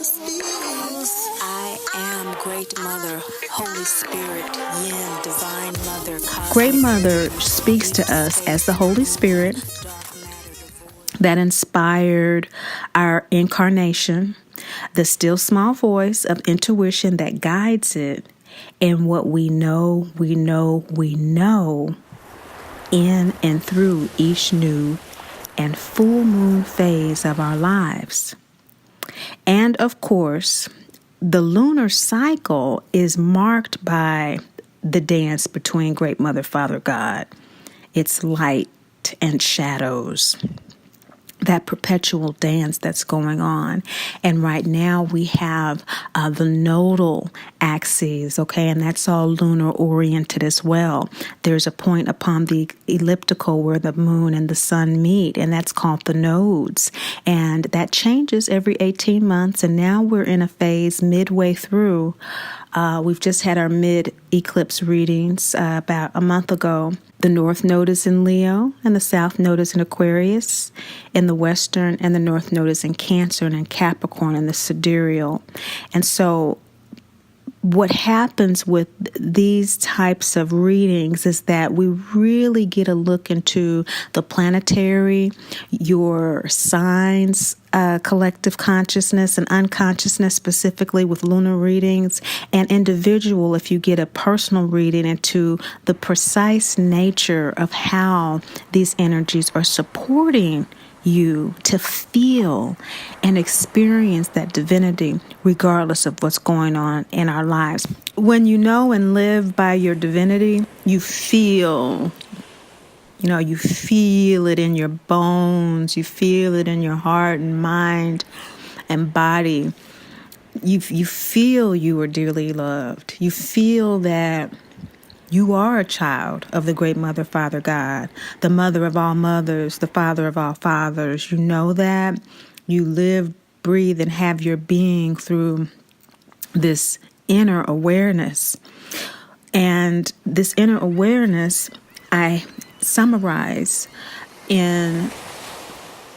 I am Great Mother, Holy Spirit, Yin, Divine Mother, Cosmic. Great Mother speaks to us as the Holy Spirit that inspired our incarnation, the still small voice of intuition that guides it, and what we know in and through each new and full moon phase of our lives. And of course, the lunar cycle is marked by the dance between Great Mother, Father God. It's light and shadows, that perpetual dance that's going on. And right now we have the nodal axes, okay, and that's all lunar oriented as well. There's a point upon the elliptical where the moon and the sun meet, and that's called the nodes. And that changes every 18 months, and now we're in a phase midway through. We've just had our mid-eclipse readings about a month ago. The North Node is in Leo, and the South Node is in Aquarius, and the Western and the North Node is in Cancer and in Capricorn and the Sidereal. And so what happens with these types of readings is that we really get a look into the planetary, your signs, collective consciousness and unconsciousness, specifically with lunar readings, and individual if you get a personal reading into the precise nature of how these energies are supporting you to feel and experience that divinity regardless of what's going on in our lives. When you know and live by your divinity, you feel it in your bones, you feel it in your heart and mind and body. You feel you are dearly loved. You feel that you are a child of the Great Mother, Father God, the mother of all mothers, the father of all fathers. You know that. You live, breathe, and have your being through this inner awareness. And this inner awareness, I summarize in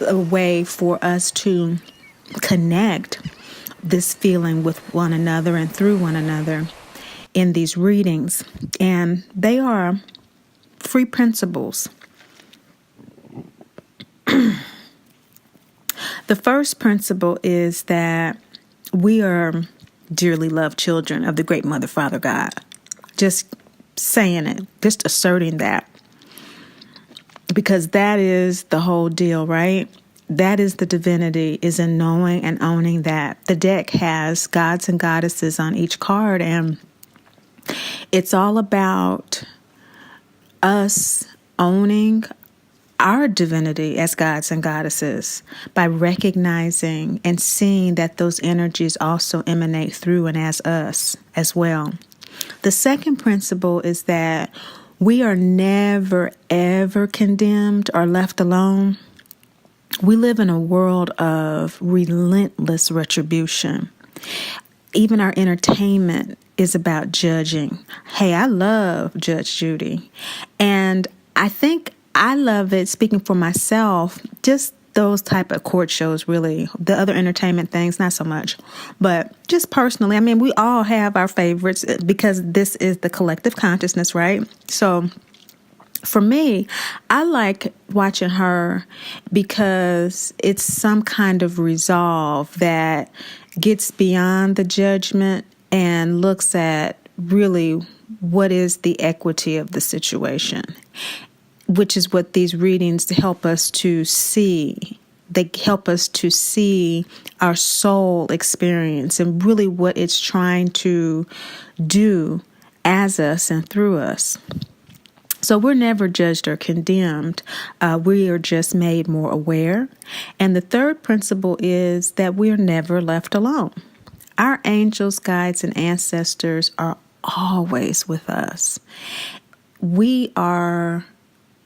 a way for us to connect this feeling with one another and through one another in these readings. And they are free principles. The first principle is that we are dearly loved children of the Great Mother, Father God. Just saying it, just asserting that. Because that is the whole deal, right? That is the divinity, is in knowing and owning that. The deck has gods and goddesses on each card, and it's all about us owning our divinity as gods and goddesses by recognizing and seeing that those energies also emanate through and as us as well. The second principle is that we are never, ever condemned or left alone. We live in a world of relentless retribution. Even our entertainment is about judging. Hey, I love Judge Judy. And I think I love it, speaking for myself, just those type of court shows, really. The other entertainment things, not so much. But just personally, I mean, we all have our favorites because this is the collective consciousness, right? So for me, I like watching her because it's some kind of resolve that gets beyond the judgment and looks at really what is the equity of the situation, which is what these readings help us to see. They help us to see our soul experience and really what it's trying to do as us and through us. So we're never judged or condemned. We are just made more aware. And the third principle is that we're never left alone. Our angels, guides, and ancestors are always with us. We are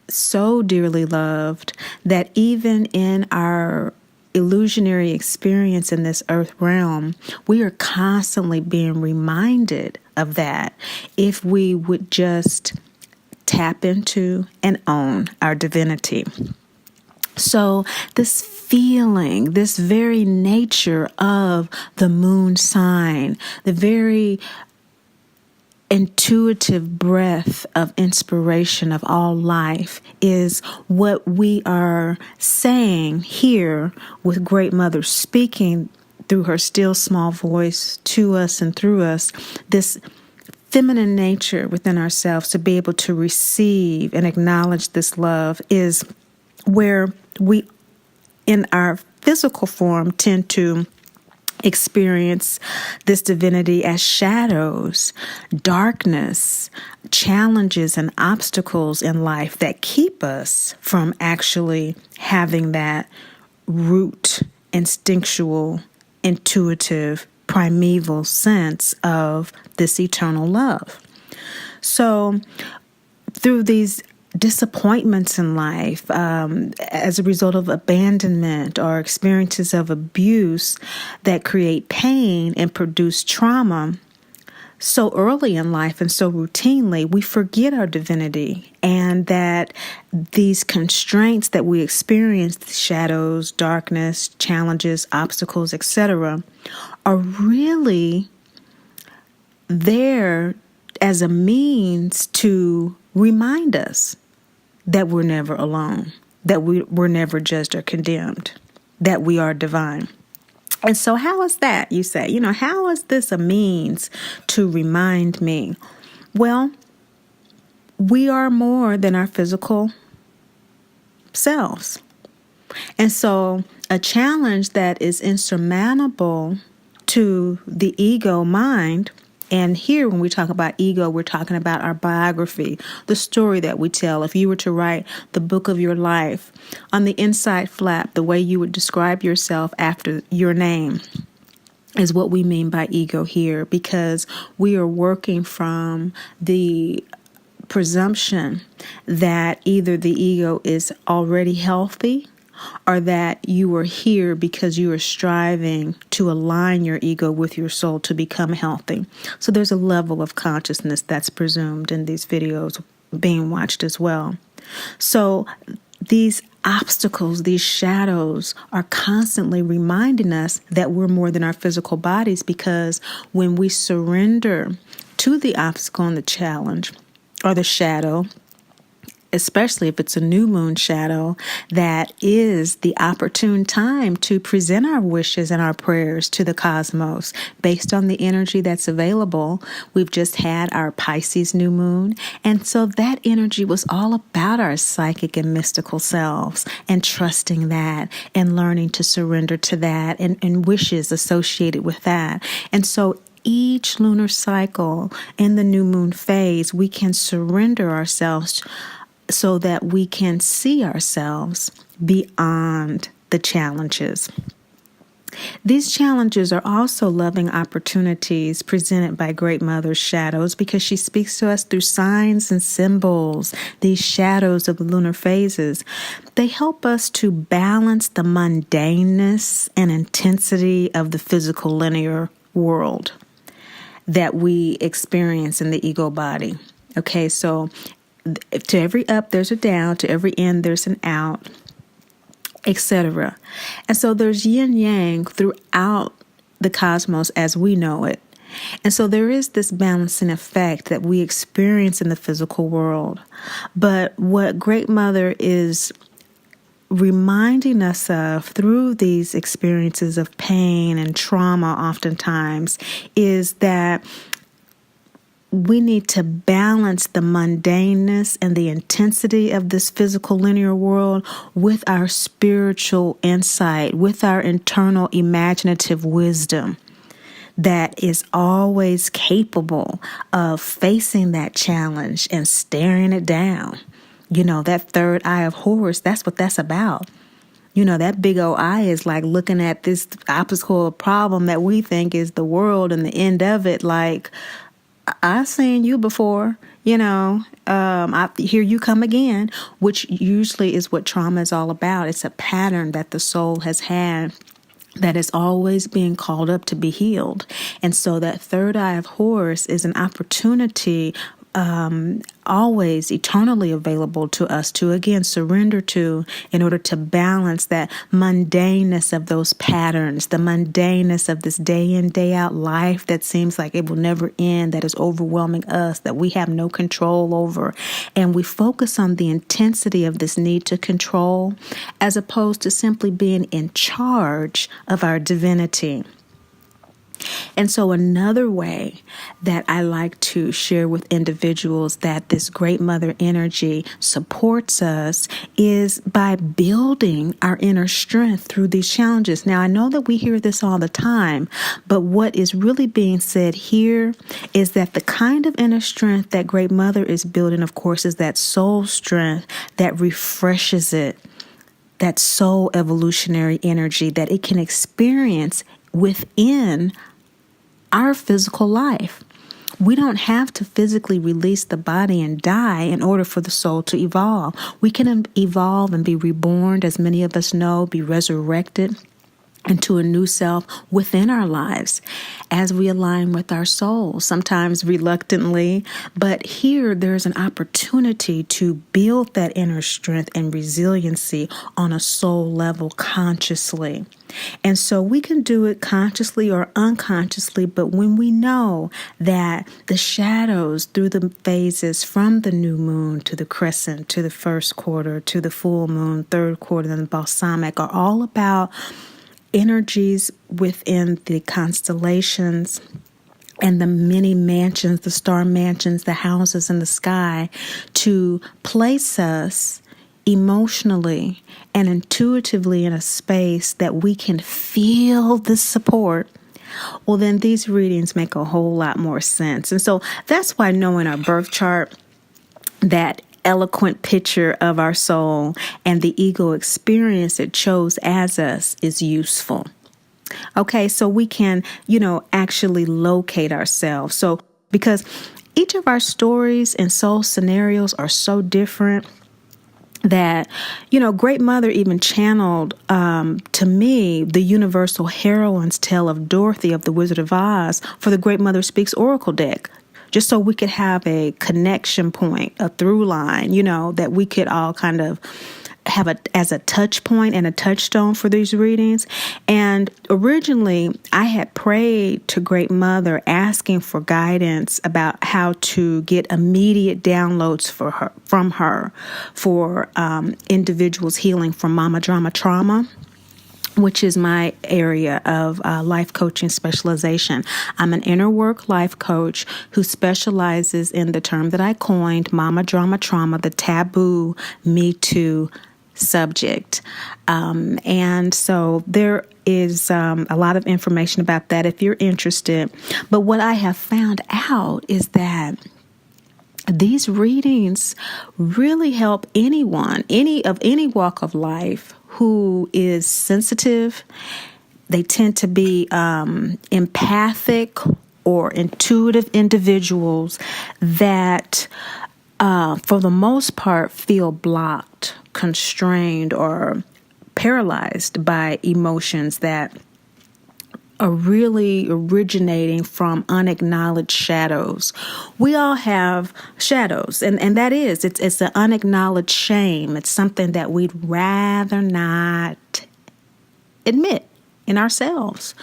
so dearly loved that even in our illusionary experience in this earth realm, we are constantly being reminded of that if we would just tap into and own our divinity. So this feeling, this very nature of the moon sign, the very intuitive breath of inspiration of all life is what we are saying here with Great Mother speaking through her still small voice to us and through us, this feminine nature within ourselves to be able to receive and acknowledge this love is where we, in our physical form, tend to experience this divinity as shadows, darkness, challenges, and obstacles in life that keep us from actually having that root, instinctual, intuitive, primeval sense of this eternal love. So through these disappointments in life, as a result of abandonment or experiences of abuse that create pain and produce trauma so early in life and so routinely, we forget our divinity, and that these constraints that we experience, shadows, darkness, challenges, obstacles, etc., are really there as a means to remind us that we're never alone, that we're never judged or condemned, that we are divine. And so how is that, you say? How is this a means to remind me? Well, we are more than our physical selves. And so a challenge that is insurmountable to the ego mind. And here, when we talk about ego, we're talking about our biography, the story that we tell. If you were to write the book of your life, on the inside flap, the way you would describe yourself after your name is what we mean by ego here, because we are working from the presumption that either the ego is already healthy, or that you are here because you are striving to align your ego with your soul to become healthy. So there's a level of consciousness that's presumed in these videos being watched as well. So these obstacles, these shadows are constantly reminding us that we're more than our physical bodies, because when we surrender to the obstacle and the challenge or the shadow, especially if it's a new moon shadow, that is the opportune time to present our wishes and our prayers to the cosmos based on the energy that's available. We've just had our Pisces new moon, and so that energy was all about our psychic and mystical selves and trusting that and learning to surrender to that and wishes associated with that. And so each lunar cycle in the new moon phase, we can surrender ourselves so that we can see ourselves beyond the challenges. These challenges are also loving opportunities presented by Great Mother's shadows, because she speaks to us through signs and symbols. These shadows of the lunar phases, they help us to balance the mundaneness and intensity of the physical linear world that we experience in the ego body. Okay, so to every up, there's a down. To every in, there's an out, etc. And so there's yin-yang throughout the cosmos as we know it. And so there is this balancing effect that we experience in the physical world. But what Great Mother is reminding us of through these experiences of pain and trauma oftentimes is that we need to balance the mundaneness and the intensity of this physical linear world with our spiritual insight, with our internal imaginative wisdom that is always capable of facing that challenge and staring it down. That third eye of Horus, that's what that's about. That big old eye is like looking at this obstacle problem that we think is the world, and the end of it like, I've seen you before, I hear you come again, which usually is what trauma is all about. It's a pattern that the soul has had that is always being called up to be healed. And so that third eye of Horus is an opportunity always eternally available to us to, again, surrender to in order to balance that mundaneness of those patterns, the mundaneness of this day in, day out life that seems like it will never end, that is overwhelming us, that we have no control over. And we focus on the intensity of this need to control as opposed to simply being in charge of our divinity. And so another way that I like to share with individuals that this great mother energy supports us is by building our inner strength through these challenges. Now, I know that we hear this all the time, but what is really being said here is that the kind of inner strength that great mother is building, of course, is that soul strength that refreshes it, that soul evolutionary energy that it can experience within our physical life. We don't have to physically release the body and die in order for the soul to evolve. We can evolve and be reborn, as many of us know, be resurrected into a new self within our lives as we align with our soul, sometimes reluctantly. But here there's an opportunity to build that inner strength and resiliency on a soul level consciously. And so we can do it consciously or unconsciously, but when we know that the shadows through the phases from the new moon to the crescent, to the first quarter, to the full moon, third quarter, and the balsamic are all about energies within the constellations and the many mansions, the star mansions, the houses in the sky, to place us emotionally and intuitively in a space that we can feel the support, well, then these readings make a whole lot more sense. And so that's why knowing our birth chart, that eloquent picture of our soul and the ego experience it chose as us, is useful. Okay, so we can, actually locate ourselves. So because each of our stories and soul scenarios are so different that, Great Mother even channeled to me the universal heroine's tale of Dorothy of the Wizard of Oz for the Great Mother Speaks Oracle deck, just so we could have a connection point, a through line, that we could all kind of have as a touch point and a touchstone for these readings. And originally I had prayed to Great Mother asking for guidance about how to get immediate downloads from her for individuals healing from mama drama trauma, which is my area of life coaching specialization. I'm an inner work life coach who specializes in the term that I coined, mama drama trauma, the taboo Me Too subject. And so there is a lot of information about that if you're interested. But what I have found out is that these readings really help anyone, any walk of life who is sensitive. They tend to be empathic or intuitive individuals that, for the most part, feel blocked, constrained, or paralyzed by emotions that are really originating from unacknowledged shadows. We all have shadows, and that is, it's an unacknowledged shame. It's something that we'd rather not admit in ourselves,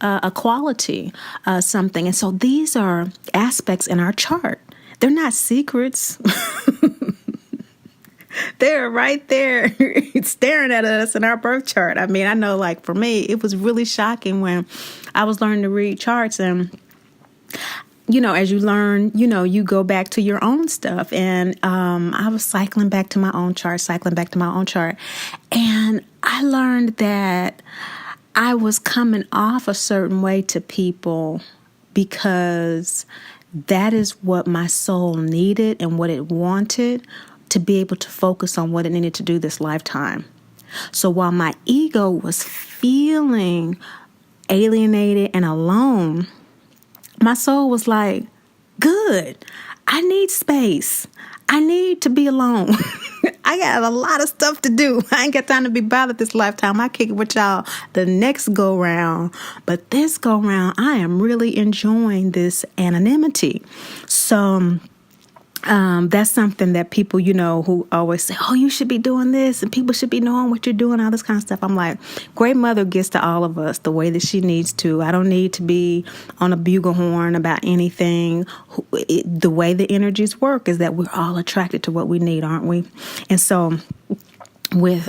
a quality, something. And so these are aspects in our chart. They're not secrets. They're right there staring at us in our birth chart. I mean, I know, like, for me, it was really shocking when I was learning to read charts. And, as you learn, you go back to your own stuff. And I was cycling back to my own chart. And I learned that I was coming off a certain way to people because that is what my soul needed and what it wanted to be able to focus on what it needed to do this lifetime. So while my ego was feeling alienated and alone, my soul was like, good, I need space. I need to be alone. I got a lot of stuff to do. I ain't got time to be bothered this lifetime. I kick it with y'all the next go round. But this go round, I am really enjoying this anonymity. So That's something that people, who always say, oh, you should be doing this and people should be knowing what you're doing, all this kind of stuff. I'm like, Great Mother gets to all of us the way that she needs to. I don't need to be on a buglehorn about anything. The way the energies work is that we're all attracted to what we need, aren't we? And so with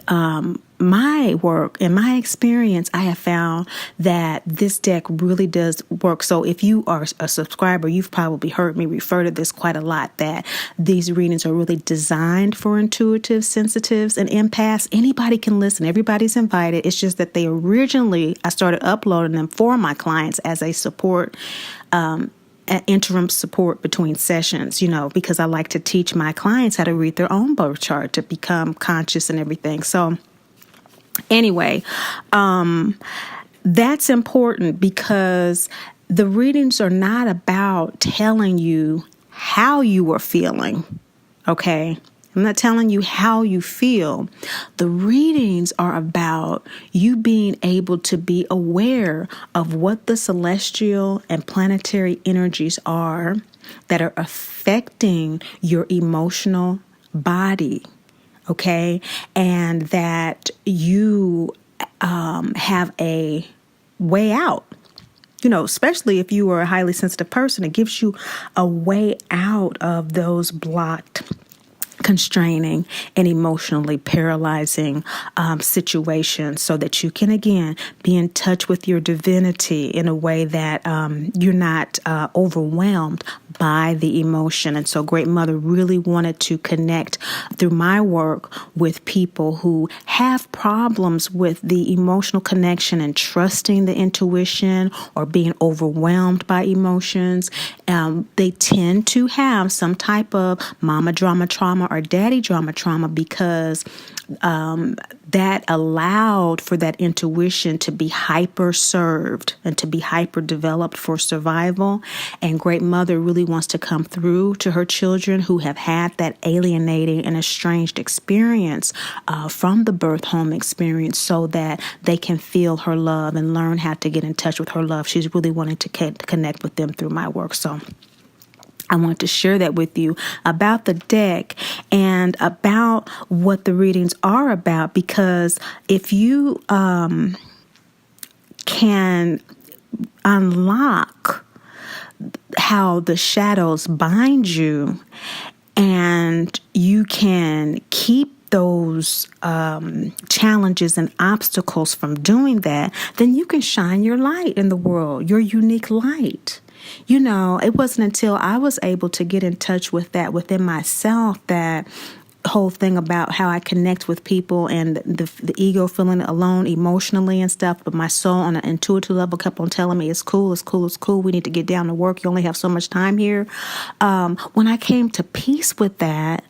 my work and my experience, I have found that this deck really does work. So if you are a subscriber, you've probably heard me refer to this quite a lot, that these readings are really designed for intuitives, sensitives, and empaths. Anybody can listen. Everybody's invited. It's just that I started uploading them for my clients as a support, interim support between sessions, because I like to teach my clients how to read their own birth chart to become conscious and everything. So anyway, that's important because the readings are not about telling you how you are feeling, okay? I'm not telling you how you feel. The readings are about you being able to be aware of what the celestial and planetary energies are that are affecting your emotional body, okay? And that you have a way out. Especially if you are a highly sensitive person, it gives you a way out of those blocked, constraining, and emotionally paralyzing situations, so that you can again be in touch with your divinity in a way that you're not overwhelmed by the emotion. And so Great Mother really wanted to connect through my work with people who have problems with the emotional connection and trusting the intuition or being overwhelmed by emotions. They tend to have some type of mama drama trauma or daddy drama trauma because that allowed for that intuition to be hyper served and to be hyper developed for survival. And Great Mother really wants to come through to her children who have had that alienating and estranged experience from the birth home experience, so that they can feel her love and learn how to get in touch with her love. She's really wanting to connect with them through my work. So I want to share that with you about the deck and about what the readings are about, because if you can unlock how the shadows bind you, and you can keep those challenges and obstacles from doing that, then you can shine your light in the world, your unique light. It wasn't until I was able to get in touch with that within myself, that whole thing about how I connect with people and the ego feeling alone emotionally and stuff, but my soul on an intuitive level kept on telling me it's cool, it's cool, it's cool. We need to get down to work. You only have so much time here. When I came to peace with that,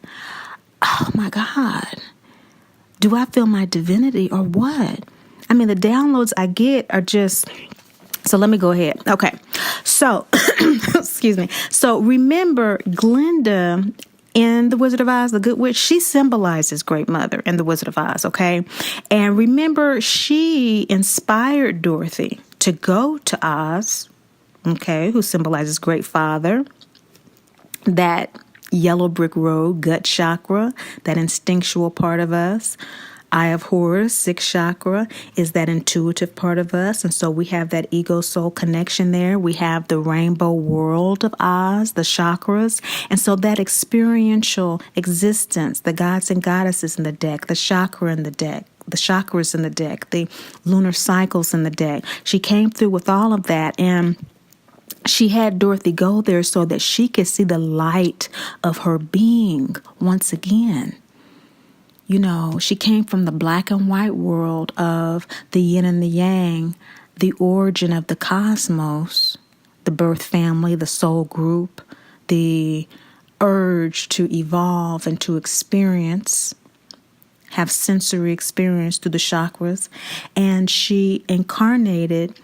oh my God, do I feel my divinity or what? I mean, the downloads I get are just... So let me go ahead. Okay. So, excuse me. So remember, Glinda in The Wizard of Oz, the Good Witch, she symbolizes Great Mother in The Wizard of Oz, okay? And remember, she inspired Dorothy to go to Oz, okay, who symbolizes Great Father, that yellow brick road, gut chakra, that instinctual part of us. Eye of Horus, sixth chakra, is that intuitive part of us. And so we have that ego-soul connection there. We have the rainbow world of Oz, the chakras. And so that experiential existence, the gods and goddesses in the deck, the chakra in the deck, the chakras in the deck, the lunar cycles in the deck. She came through with all of that, and she had Dorothy go there so that she could see the light of her being once again. She came from the black and white world of the yin and the yang, the origin of the cosmos, the birth family, the soul group, the urge to evolve and to experience, have sensory experience through the chakras. And she incarnated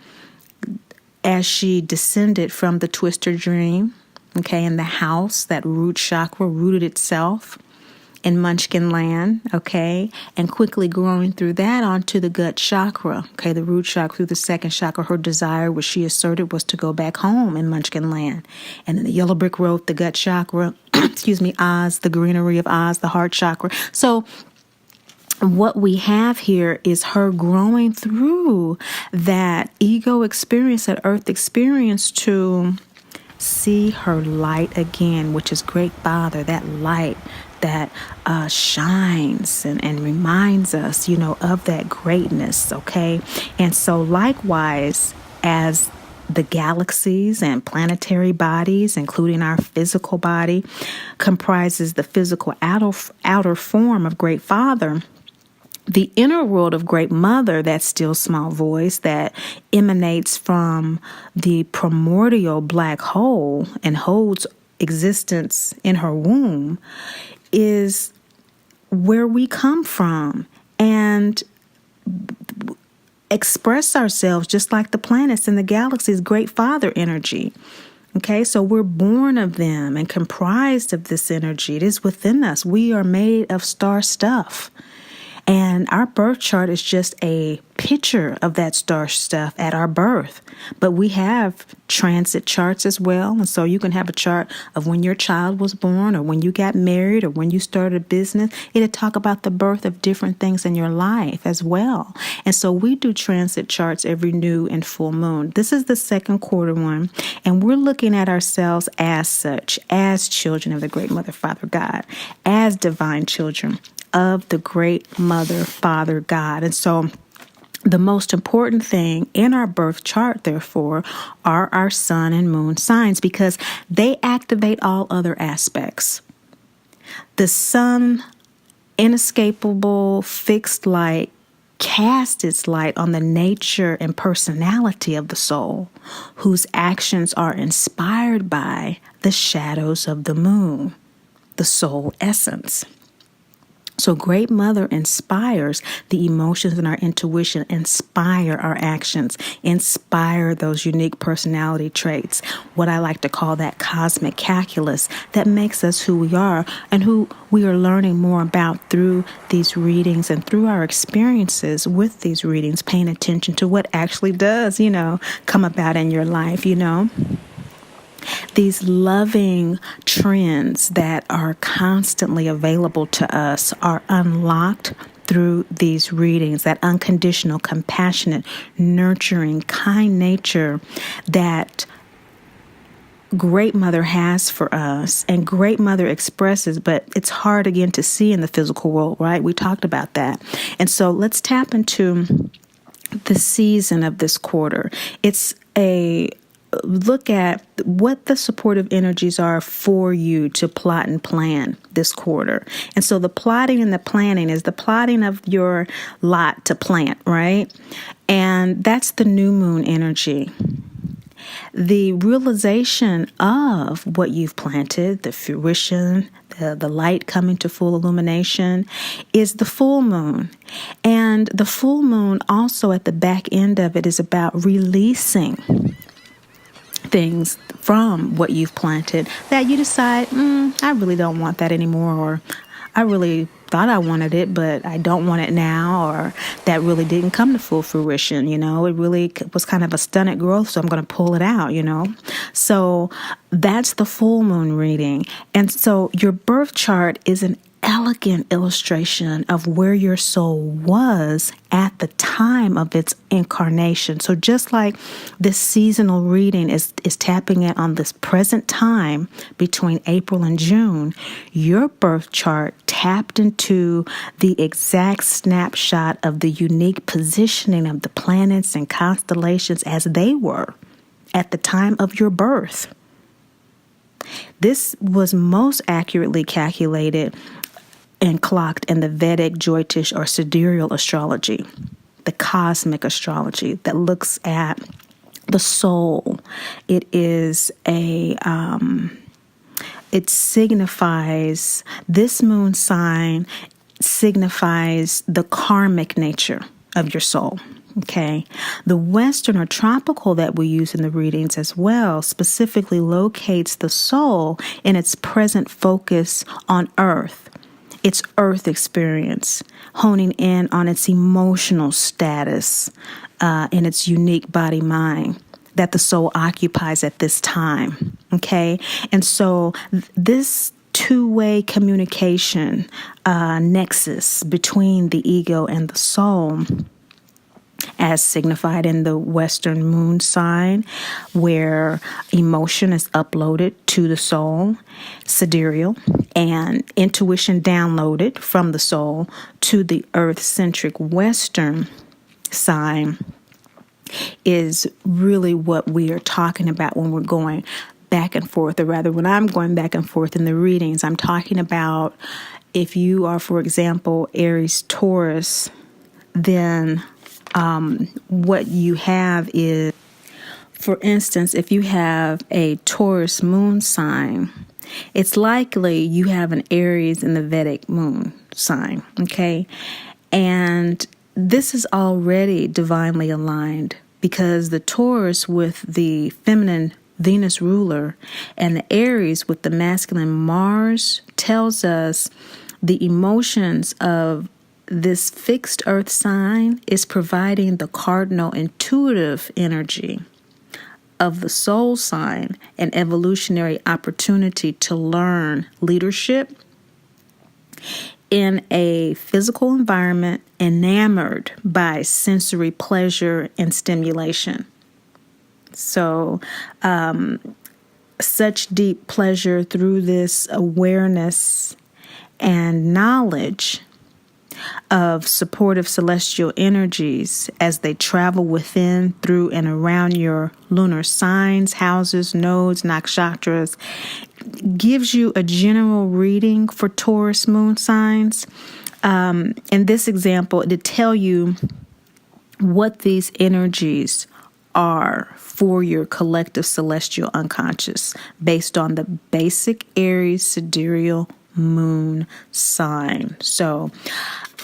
as she descended from the twister dream, okay, in the house, that root chakra rooted itself in Munchkin land, okay, and quickly growing through that onto the gut chakra, okay, the root chakra through the second chakra. Her desire, which she asserted, was to go back home in Munchkin land. And in the yellow brick road, the gut chakra, excuse me, Oz, the greenery of Oz, the heart chakra. So what we have here is her growing through that ego experience, that earth experience, to see her light again, which is Great Father, that light that shines and reminds us, of that greatness, okay? And so likewise, as the galaxies and planetary bodies, including our physical body, comprises the physical outer form of Great Father, the inner world of Great Mother, that still small voice that emanates from the primordial black hole and holds existence in her womb, is where we come from and express ourselves just like the planets and the galaxies, Great Father energy. Okay, so we're born of them and comprised of this energy. It is within us. We are made of star stuff. And our birth chart is just a picture of that star stuff at our birth. But we have transit charts as well. And so you can have a chart of when your child was born or when you got married or when you started a business. It'll talk about the birth of different things in your life as well. And so we do transit charts every new and full moon. This is the second quarter one. And we're looking at ourselves as such, as children of the Great Mother, Father, God, as divine children of the Great Mother, Father, God. And so the most important thing in our birth chart, therefore, are our sun and moon signs, because they activate all other aspects. The sun, inescapable, fixed light, casts its light on the nature and personality of the soul, whose actions are inspired by the shadows of the moon, the soul essence. So Great Mother inspires the emotions and our intuition, inspire our actions, inspire those unique personality traits, what I like to call that cosmic calculus that makes us who we are and who we are learning more about through these readings and through our experiences with these readings, paying attention to what actually does, come about in your life, These loving trends that are constantly available to us are unlocked through these readings, that unconditional, compassionate, nurturing, kind nature that Great Mother has for us and Great Mother expresses, but it's hard again to see in the physical world, right? We talked about that. And so let's tap into the season of this quarter. It's a look at what the supportive energies are for you to plot and plan this quarter. And so the plotting and the planning is the plotting of your lot to plant, right? And that's the new moon energy. The realization of what you've planted, the fruition, the light coming to full illumination, is the full moon. And the full moon also at the back end of it is about releasing things from what you've planted that you decide, I really don't want that anymore, or I really thought I wanted it, but I don't want it now, or that really didn't come to full fruition, it really was kind of a stunted growth, so I'm going to pull it out, So that's the full moon reading. And so your birth chart is an elegant illustration of where your soul was at the time of its incarnation. So just like this seasonal reading is tapping in on this present time between April and June, your birth chart tapped into the exact snapshot of the unique positioning of the planets and constellations as they were at the time of your birth. This was most accurately calculated and clocked in the VEDIC, Jyotish, or Sidereal astrology, the cosmic astrology that looks at the soul. It is it signifies, this moon sign signifies the karmic nature of your soul. Okay. The Western or tropical that we use in the readings as well specifically locates the soul in its present focus on Earth. its earth experience, honing in on its emotional status and its unique body mind that the soul occupies at this time. Okay? And so this two-way communication nexus between the ego and the soul, as signified in the Western moon sign, where emotion is uploaded to the soul, sidereal, and intuition downloaded from the soul to the earth-centric Western sign, is really what we are talking about when we're going back and forth, or rather when I'm going back and forth in the readings. I'm talking about if you are, for example, Aries Taurus, then what you have is, for instance, if you have a Taurus moon sign, it's likely you have an Aries in the Vedic moon sign, okay? And this is already divinely aligned because the Taurus with the feminine Venus ruler and the Aries with the masculine Mars tells us the emotions of this fixed earth sign is providing the cardinal intuitive energy of the soul sign, an evolutionary opportunity to learn leadership in a physical environment enamored by sensory pleasure and stimulation. So, such deep pleasure through this awareness and knowledge of supportive celestial energies as they travel within, through, and around your lunar signs, houses, nodes, nakshatras, gives you a general reading for Taurus moon signs. In this example, to tell you what these energies are for your collective celestial unconscious based on the basic Aries sidereal moon sign. So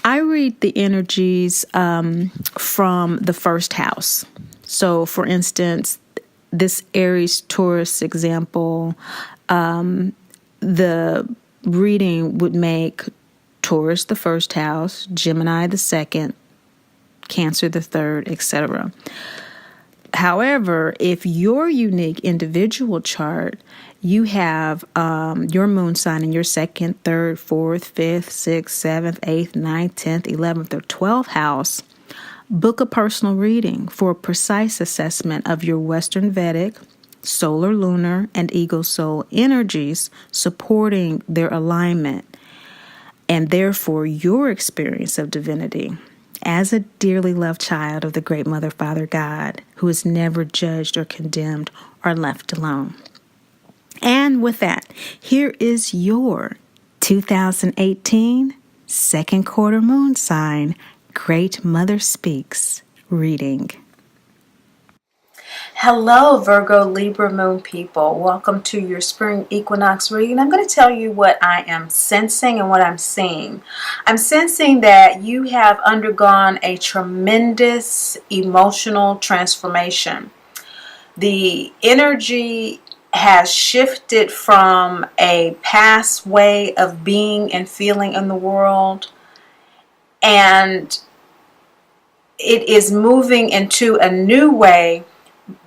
I read the energies from the first house. So, for instance, this Aries Taurus example, the reading would make Taurus the first house, Gemini the second, Cancer the third, etc. However, if your unique individual chart, you have your moon sign in your second, third, fourth, fifth, sixth, seventh, eighth, ninth, 10th, 11th, or 12th house, book a personal reading for a precise assessment of your Western Vedic, solar, lunar, and ego soul energies supporting their alignment, and therefore your experience of divinity as a dearly loved child of the great Mother, Father, God, who is never judged or condemned or left alone. And with that, here is your 2018 second quarter moon sign, Great Mother Speaks reading. Hello, Virgo, Libra, Moon people. Welcome to your spring equinox reading. I'm going to tell you what I am sensing and what I'm seeing. I'm sensing that you have undergone a tremendous emotional transformation. The energy has shifted from a past way of being and feeling in the world, and it is moving into a new way.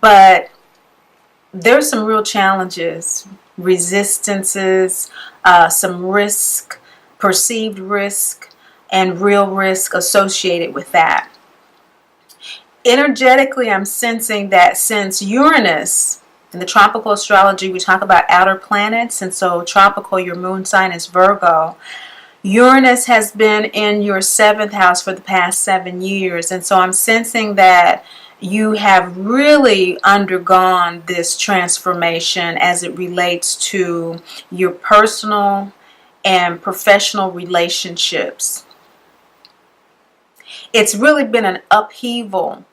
But there's some real challenges, resistances, some risk, perceived risk, and real risk associated with that. Energetically, I'm sensing that since Uranus, in the tropical astrology, we talk about outer planets, and so tropical, your moon sign is Virgo. Uranus has been in your 7th house for the past 7 years, and so I'm sensing that you have really undergone this transformation as it relates to your personal and professional relationships. It's really been an upheaval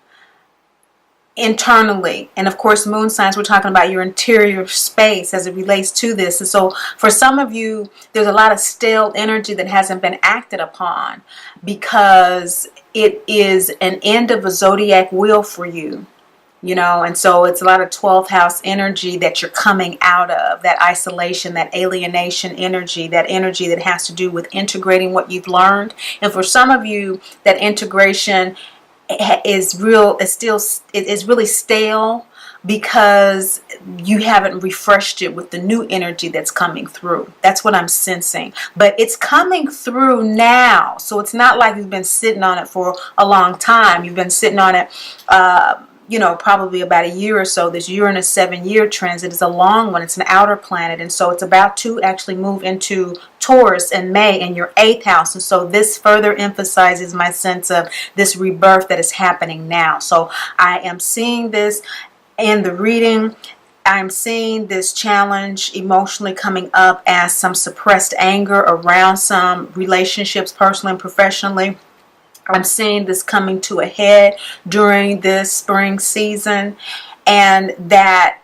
internally, and of course moon signs, we're talking about your interior space as it relates to this. And so for some of you, there's a lot of stale energy that hasn't been acted upon because it is an end of a zodiac wheel for you. And so it's a lot of 12th house energy that you're coming out of, that isolation, that alienation energy, that energy that has to do with integrating what you've learned. And for some of you, that integration is really stale because you haven't refreshed it with the new energy that's coming through. That's what I'm sensing. But it's coming through now. So it's not like you've been sitting on it for a long time. You've been sitting on it probably about a year or so. This Uranus 7-year transit is a long one. It's an outer planet. And so it's about to actually move into Taurus in May in your 8th house. And so this further emphasizes my sense of this rebirth that is happening now. So I am seeing this in the reading. I'm seeing this challenge emotionally coming up as some suppressed anger around some relationships, personally and professionally. I'm seeing this coming to a head during this spring season, and that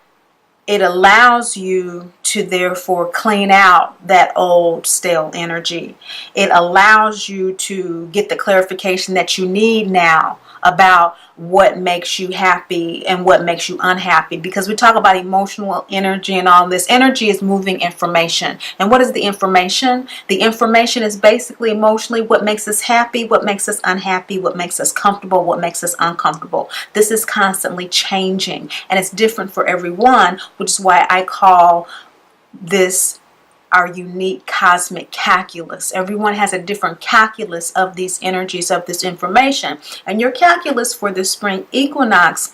it allows you to therefore clean out that old stale energy. It allows you to get the clarification that you need now about what makes you happy and what makes you unhappy. Because we talk about emotional energy and all this. Energy is moving information. And what is the information? The information is basically emotionally what makes us happy, what makes us unhappy, what makes us comfortable, what makes us uncomfortable. This is constantly changing, and it's different for everyone, which is why I call this our unique cosmic calculus. Everyone has a different calculus of these energies, of this information. And your calculus for the spring equinox,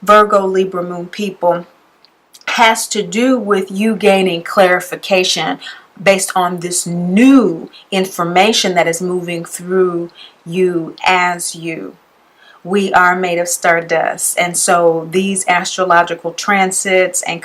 Virgo, Libra, Moon people, has to do with you gaining clarification based on this new information that is moving through you as you. We are made of stardust, and so these astrological transits and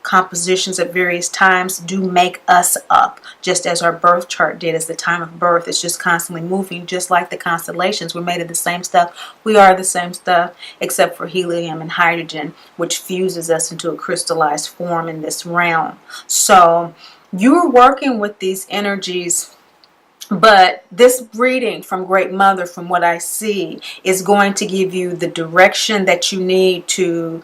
compositions at various times do make us up, just as our birth chart did. As the time of birth, it's just constantly moving, just like the constellations. We're made of the same stuff. We are the same stuff, except for helium and hydrogen, which fuses us into a crystallized form in this realm. So you're working with these energies. But this reading from Great Mother, from what I see, is going to give you the direction that you need to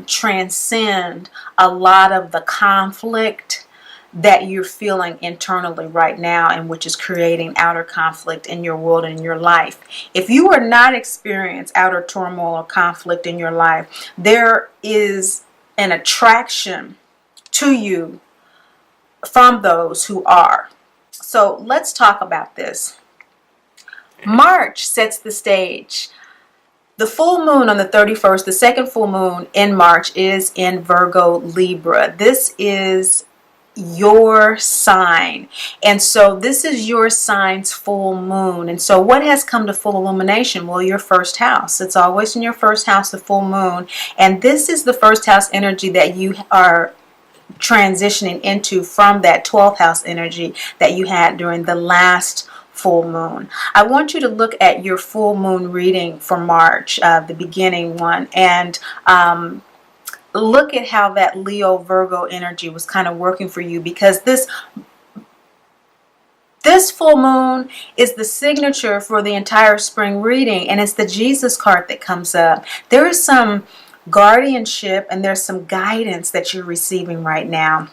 transcend a lot of the conflict that you're feeling internally right now, and which is creating outer conflict in your world and in your life. If you are not experiencing outer turmoil or conflict in your life, there is an attraction to you from those who are. So let's talk about this. March sets the stage. The full moon on the 31st, the second full moon in March, is in Virgo, Libra. This is your sign. And so this is your sign's full moon. And so what has come to full illumination? Well, your first house. It's always in your first house, the full moon. And this is the first house energy that you are transitioning into from that 12th house energy that you had during the last full moon. I want you to look at your full moon reading for March, the beginning one, and look at how that Leo Virgo energy was kind of working for you, because this full moon is the signature for the entire spring reading, and it's the Jesus card that comes up. There is some guardianship and there's some guidance that you're receiving right now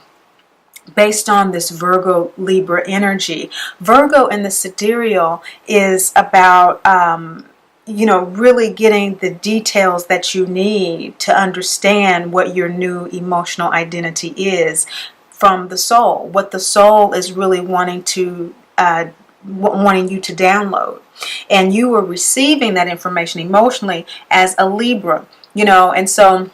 based on this Virgo Libra energy. Virgo in the Sidereal is about really getting the details that you need to understand what your new emotional identity is from the soul, what the soul is really wanting you to download. And you are receiving that information emotionally as a Libra. And so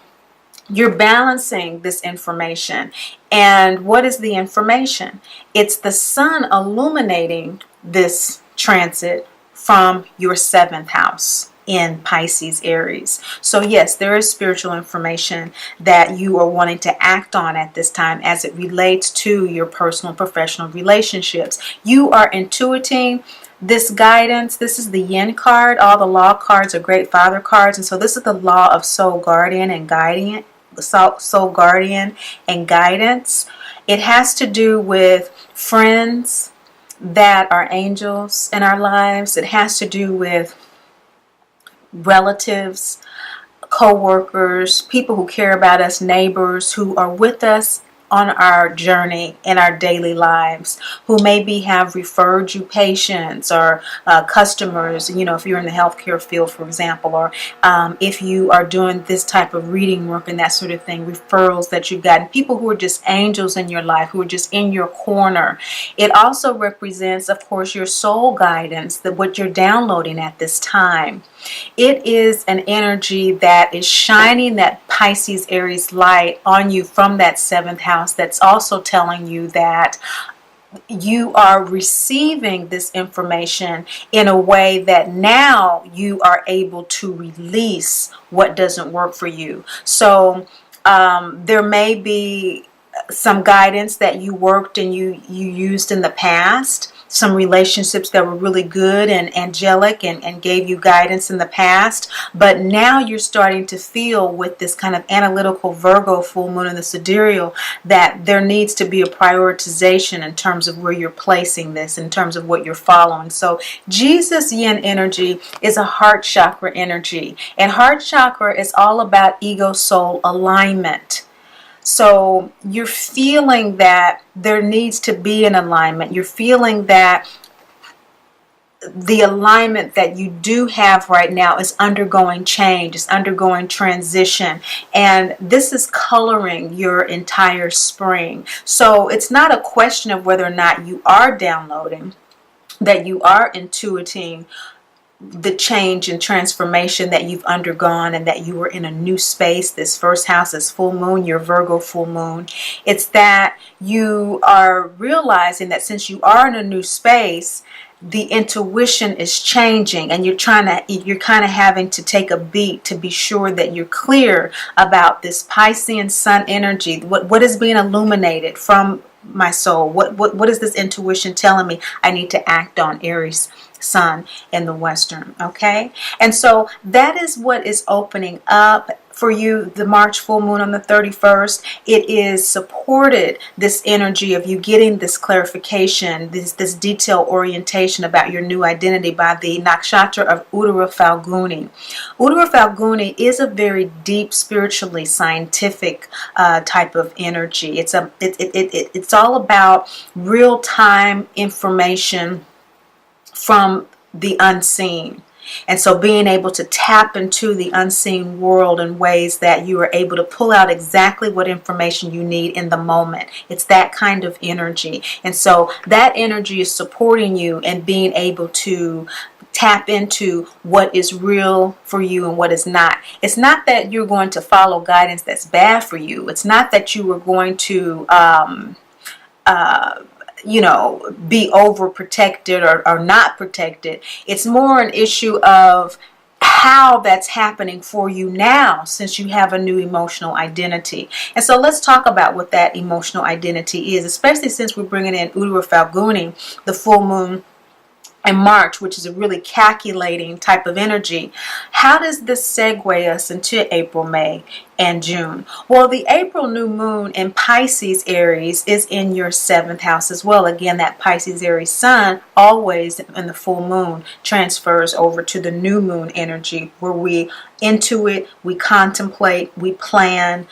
you're balancing this information. And what is the information? It's the sun illuminating this transit from your 7th house in Pisces, Aries. So yes, there is spiritual information that you are wanting to act on at this time as it relates to your personal and professional relationships. You are intuiting this guidance. This is the Yin card. All the law cards are great father cards. And so this is the law of soul guardian and guidance. It has to do with friends that are angels in our lives. It has to do with relatives, co-workers, people who care about us, neighbors who are with us on our journey in our daily lives, who maybe have referred you patients or customers, if you're in the healthcare field, for example, or if you are doing this type of reading work and that sort of thing, referrals that you've gotten, people who are just angels in your life, who are just in your corner. It also represents, of course, your soul guidance, what you're downloading at this time. It is an energy that is shining that Pisces Aries light on you from that 7th house, that's also telling you that you are receiving this information in a way that now you are able to release what doesn't work for you. So there may be some guidance that you worked and you used in the past, some relationships that were really good and angelic and gave you guidance in the past, but now you're starting to feel with this kind of analytical Virgo full moon in the sidereal that there needs to be a prioritization in terms of where you're placing this, in terms of what you're following. So Jesus yin energy is a heart chakra energy, and heart chakra is all about ego soul alignment. So you're feeling that there needs to be an alignment. You're feeling that the alignment that you do have right now is undergoing change, is undergoing transition. And this is coloring your entire spring. So it's not a question of whether or not you are downloading, that you are intuiting the change and transformation that you've undergone and that you were in a new space. This first house is full moon, your Virgo full moon. It's that you are realizing that since you are in a new space, the intuition is changing, and you're kind of having to take a beat to be sure that you're clear about this Piscean sun energy. What is being illuminated from my soul? What is this intuition telling me I need to act on? Aries sun in the Western, okay? And so that is what is opening up for you, the March full moon on the 31st. It is supported, this energy of you getting this clarification, this detailed orientation about your new identity by the nakshatra of Uttara Falguni. Uttara Falguni is a very deep, spiritually scientific type of energy. It's all about real-time information from the unseen. And so being able to tap into the unseen world in ways that you are able to pull out exactly what information you need in the moment. It's that kind of energy. And so that energy is supporting you and being able to tap into what is real for you and what is not. It's not that you're going to follow guidance that's bad for you. It's not that you are going to be overprotected or not protected. It's more an issue of how that's happening for you now, since you have a new emotional identity. And so let's talk about what that emotional identity is, especially since we're bringing in Uttara Falguni, the full moon in March, which is a really calculating type of energy. How does this segue us into April, May, and June? Well, the April new moon in Pisces Aries is in your 7th house as well. Again, that Pisces Aries sun always in the full moon transfers over to the new moon energy, where we intuit, we contemplate, we plan,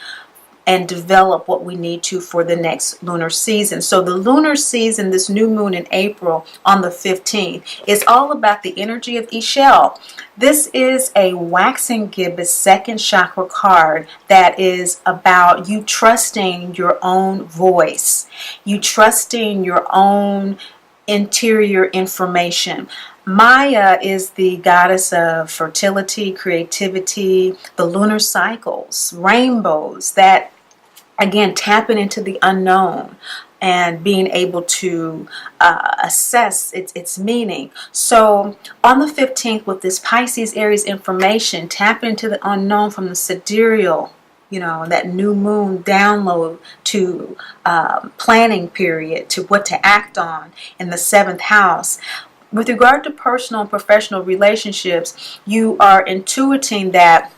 and develop what we need to for the next lunar season. So the lunar season, this new moon in April on the 15th, is all about the energy of Ishel. This is a waxing gibbous second chakra card that is about you trusting your own voice, you trusting your own interior information. Maya is the goddess of fertility, creativity, the lunar cycles, rainbows, that again, tapping into the unknown and being able to assess its meaning. So on the 15th, with this Pisces Aries information, tap into the unknown from the sidereal, that new moon download to planning period, to what to act on in the 7th house. With regard to personal and professional relationships, you are intuiting that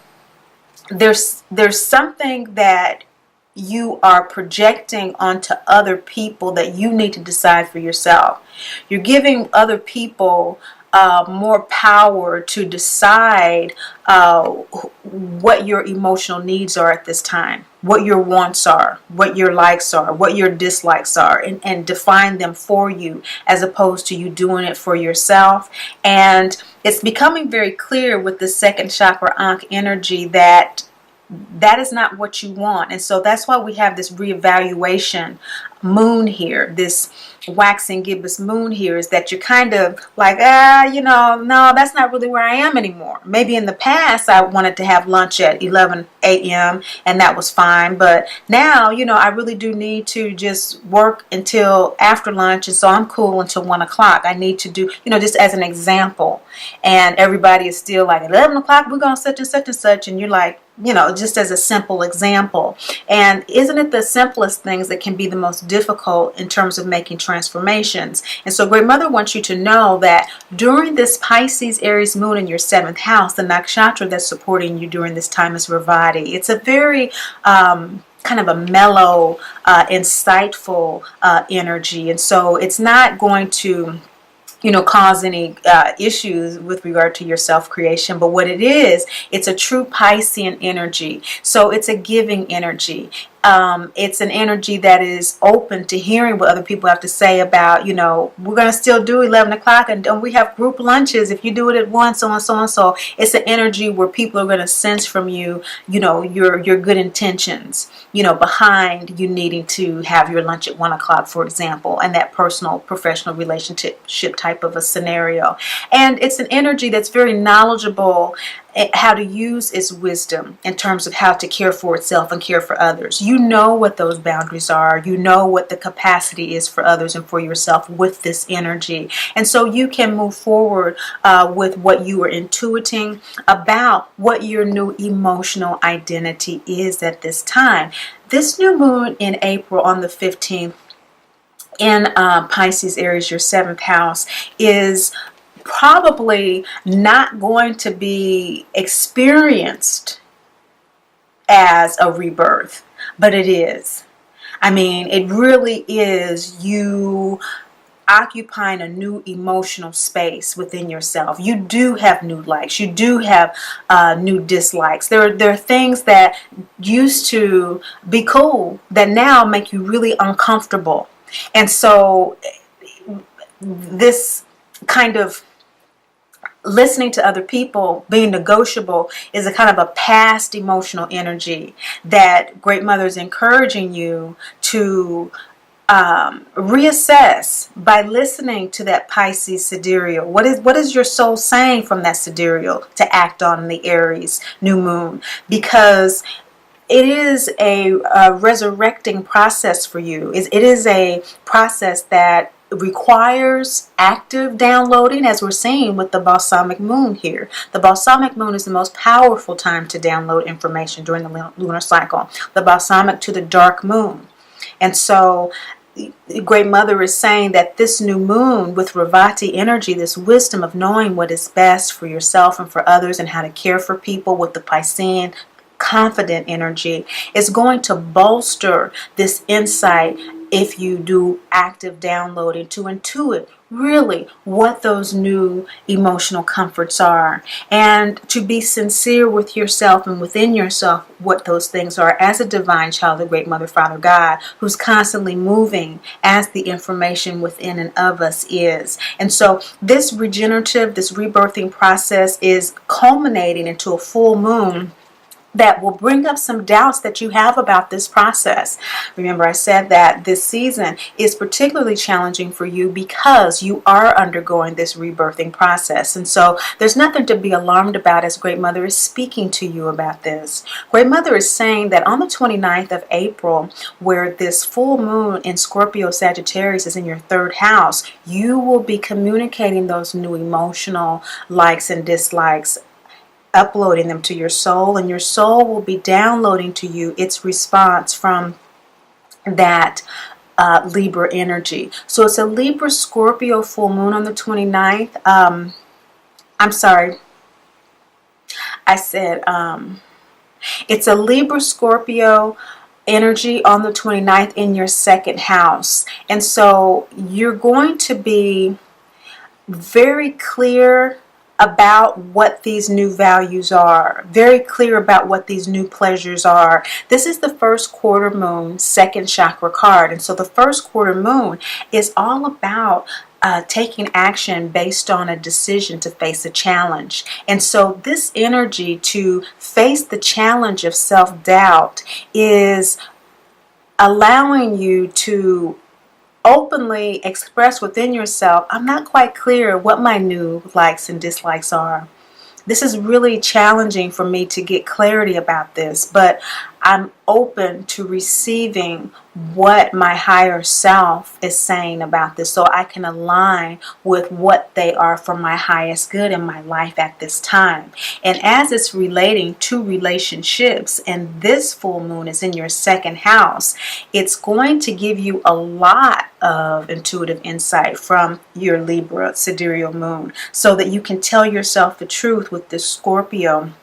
there's something that you are projecting onto other people that you need to decide for yourself. You're giving other people more power to decide what your emotional needs are at this time, what your wants are, what your likes are, what your dislikes are, and define them for you as opposed to you doing it for yourself. And it's becoming very clear with the second chakra Ankh energy that that is not what you want. And so that's why we have this reevaluation moon here, this waxing gibbous moon here, is that you're kind of like, no, that's not really where I am anymore. Maybe in the past I wanted to have lunch at 11 a.m. and that was fine, but now, I really do need to just work until after lunch, and so I'm cool until 1 o'clock. I need to do, just as an example, and everybody is still like, 11 o'clock we're going such and such and such, and you're like, just as a simple example. And isn't it the simplest things that can be the most difficult in terms of making transformations? And so Great Mother wants you to know that during this Pisces Aries moon in your 7th house, the nakshatra that's supporting you during this time is Ravati. It's a very kind of a mellow, insightful energy. And so it's not going to cause any issues with regard to your self-creation. But what it is, it's a true Piscean energy. So it's a giving energy. It's an energy that is open to hearing what other people have to say about, we're going to still do 11 o'clock and we have group lunches if you do it at 1, so on, so on. So it's an energy where people are going to sense from you, your good intentions, behind you needing to have your lunch at 1 o'clock, for example, and that personal, professional relationship type of a scenario. And it's an energy that's very knowledgeable how to use its wisdom in terms of how to care for itself and care for others. You know what those boundaries are. You know what the capacity is for others and for yourself with this energy. And so you can move forward with what you are intuiting about what your new emotional identity is at this time. This new moon in April on the 15th in Pisces Aries, your 7th house, is probably not going to be experienced as a rebirth, but it is. I mean, it really is you occupying a new emotional space within yourself. You do have new likes. You do have new dislikes. There are things that used to be cool that now make you really uncomfortable. And so this kind of listening to other people, being negotiable, is a kind of a past emotional energy that Great Mother is encouraging you to reassess by listening to that Pisces sidereal. What is your soul saying from that sidereal to act on the Aries new moon? Because it is a resurrecting process for you. It is a process that requires active downloading, as we're seeing with the balsamic moon here. The balsamic moon is the most powerful time to download information during the lunar cycle. The balsamic to the dark moon. And so Great Mother is saying that this new moon with Ravati energy, this wisdom of knowing what is best for yourself and for others and how to care for people with the Piscean confident energy, is going to bolster this insight if you do active downloading to intuit really what those new emotional comforts are, and to be sincere with yourself and within yourself what those things are as a divine child of Great Mother Father God, who's constantly moving as the information within and of us is. And so this regenerative, this rebirthing process is culminating into a full moon that will bring up some doubts that you have about this process. Remember, I said that this season is particularly challenging for you because you are undergoing this rebirthing process. And so there's nothing to be alarmed about as Great Mother is speaking to you about this. Great Mother is saying that on the 29th of April, where this full moon in Scorpio Sagittarius is in your 3rd house, you will be communicating those new emotional likes and dislikes, uploading them to your soul, and your soul will be downloading to you its response from that Libra energy. So it's a Libra Scorpio full moon on the 29th. I'm sorry. I said it's a Libra Scorpio energy on the 29th in your 2nd house. And so you're going to be very clear about what these new values are, very clear about what these new pleasures are. This is the first quarter moon, second chakra card. And so the first quarter moon is all about taking action based on a decision to face a challenge. And so this energy to face the challenge of self-doubt is allowing you to openly express within yourself, I'm not quite clear what my new likes and dislikes are. This is really challenging for me to get clarity about this, but I'm open to receiving what my higher self is saying about this so I can align with what they are for my highest good in my life at this time. And as it's relating to relationships, and this full moon is in your second house, it's going to give you a lot of intuitive insight from your Libra sidereal moon so that you can tell yourself the truth with this Scorpio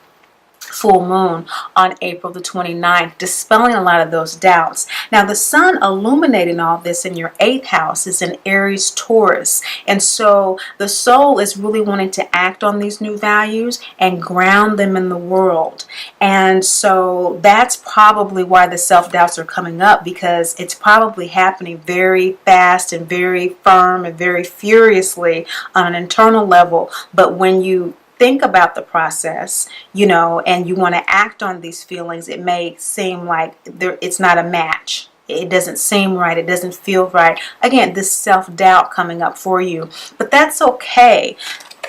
full moon on April the 29th, dispelling a lot of those doubts. Now, the sun illuminating all this in your 8th house is in Aries Taurus. And so the soul is really wanting to act on these new values and ground them in the world. And so that's probably why the self-doubts are coming up, because it's probably happening very fast and very firm and very furiously on an internal level. But when you think about the process, and you want to act on these feelings, it may seem like it's not a match. It doesn't seem right. It doesn't feel right. Again, this self-doubt coming up for you. But that's okay,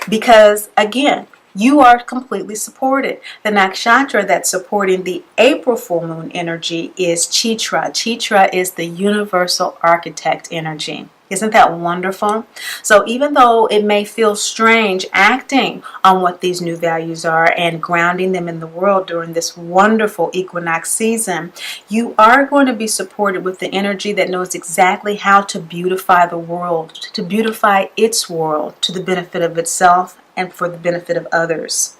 because again, you are completely supported. The nakshatra that's supporting the April full moon energy is Chitra. Chitra is the universal architect energy. Isn't that wonderful? So even though it may feel strange acting on what these new values are and grounding them in the world during this wonderful equinox season, you are going to be supported with the energy that knows exactly how to beautify the world, to beautify its world to the benefit of itself and for the benefit of others.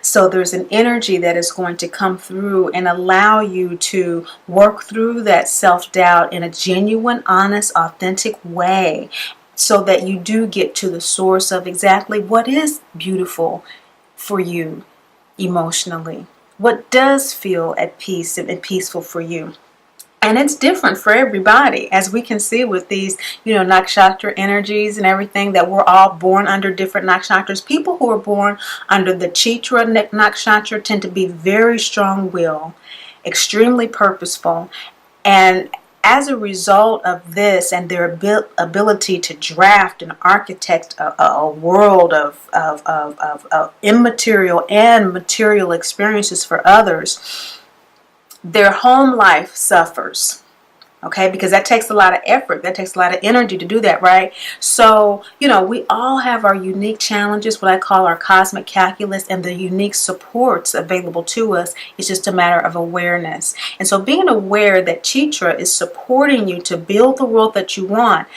So there's an energy that is going to come through and allow you to work through that self-doubt in a genuine, honest, authentic way so that you do get to the source of exactly what is beautiful for you emotionally. What does feel at peace and peaceful for you. And it's different for everybody, as we can see with these, nakshatra energies and everything, that we're all born under different nakshatras. People who are born under the Chitra nakshatra tend to be very strong-willed, extremely purposeful, and as a result of this and their ability to draft and architect a world of immaterial and material experiences for others, their home life suffers, okay? Because that takes a lot of effort. That takes a lot of energy to do that, right? So, we all have our unique challenges, what I call our cosmic calculus, and the unique supports available to us. It's just a matter of awareness. And so being aware that Chitra is supporting you to build the world that you want.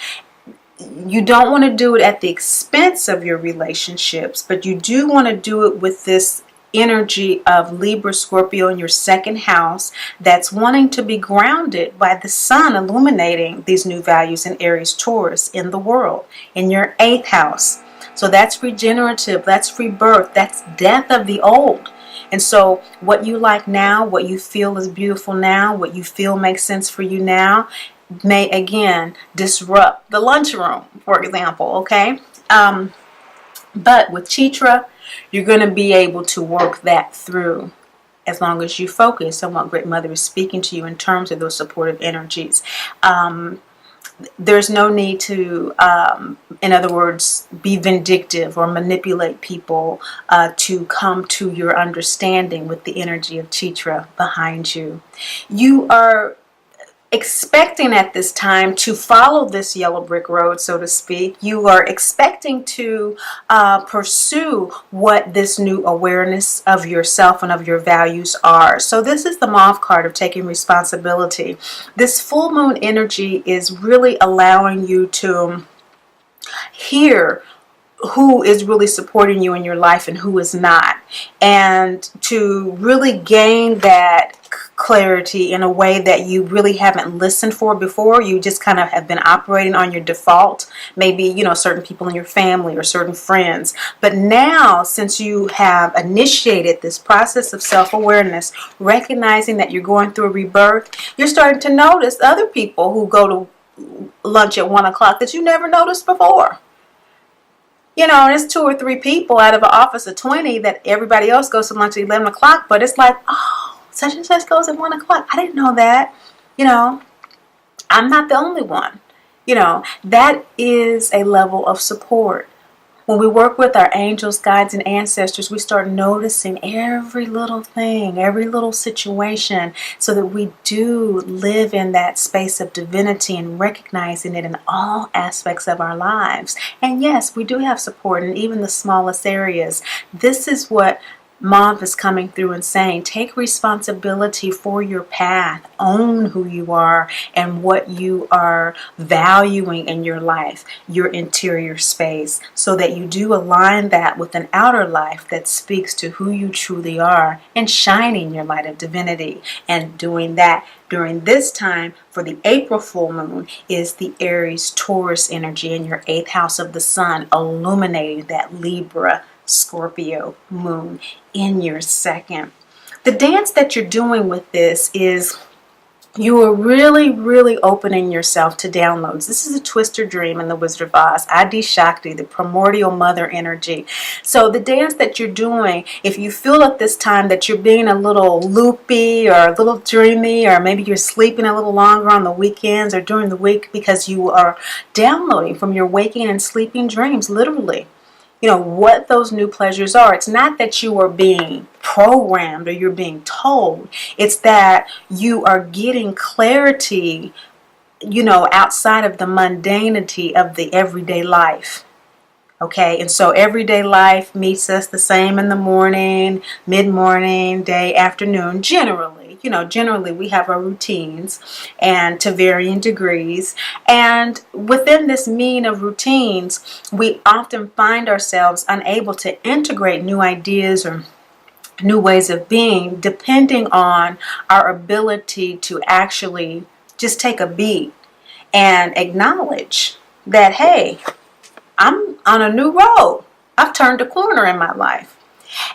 You don't want to do it at the expense of your relationships, but you do want to do it with this energy of Libra Scorpio in your second house that's wanting to be grounded by the sun illuminating these new values in Aries Taurus in the world in your 8th house. So that's regenerative, that's rebirth, that's death of the old. And so what you like now, what you feel is beautiful now, what you feel makes sense for you now may again disrupt the lunchroom, for example, okay? But with Chitra, you're going to be able to work that through as long as you focus on what Great Mother is speaking to you in terms of those supportive energies. There's no need to, in other words, be vindictive or manipulate people to come to your understanding with the energy of Chitra behind you. You are expecting at this time to follow this yellow brick road, so to speak. You are expecting to pursue what this new awareness of yourself and of your values are. So this is the mauve card of taking responsibility. This full moon energy is really allowing you to hear who is really supporting you in your life and who is not, and to really gain that clarity in a way that you really haven't listened for before. You just kind of have been operating on your default, maybe, certain people in your family or certain friends. But now, since you have initiated this process of self-awareness, recognizing that you're going through a rebirth, you're starting to notice other people who go to lunch at 1 o'clock that you never noticed before. There's 2 or 3 people out of an office of 20 that everybody else goes to lunch at 11 o'clock, but it's like, oh, such and such goes at 1 o'clock. I didn't know that. I'm not the only one. That is a level of support. When we work with our angels, guides, and ancestors, we start noticing every little thing, every little situation, so that we do live in that space of divinity and recognizing it in all aspects of our lives. And yes, we do have support in even the smallest areas. This is what Mom is coming through and saying, take responsibility for your path, own who you are and what you are valuing in your life, your interior space, so that you do align that with an outer life that speaks to who you truly are and shining your light of divinity. And doing that during this time for the April full moon is the Aries Taurus energy in your 8th house of the sun, illuminating that Libra Scorpio moon in your 2nd. The dance that you're doing with this is you are really, really opening yourself to downloads. This is a twister dream in the Wizard of Oz, Adi Shakti, the primordial mother energy. So the dance that you're doing, if you feel at this time that you're being a little loopy or a little dreamy, or maybe you're sleeping a little longer on the weekends or during the week because you are downloading from your waking and sleeping dreams, literally. What those new pleasures are. It's not that you are being programmed or you're being told. It's that you are getting clarity, outside of the mundanity of the everyday life. Okay, and so everyday life meets us the same in the morning, mid-morning, day, afternoon, generally. Generally we have our routines, and to varying degrees. And within this mean of routines, we often find ourselves unable to integrate new ideas or new ways of being, depending on our ability to actually just take a beat and acknowledge that, hey, I'm on a new road. I've turned a corner in my life.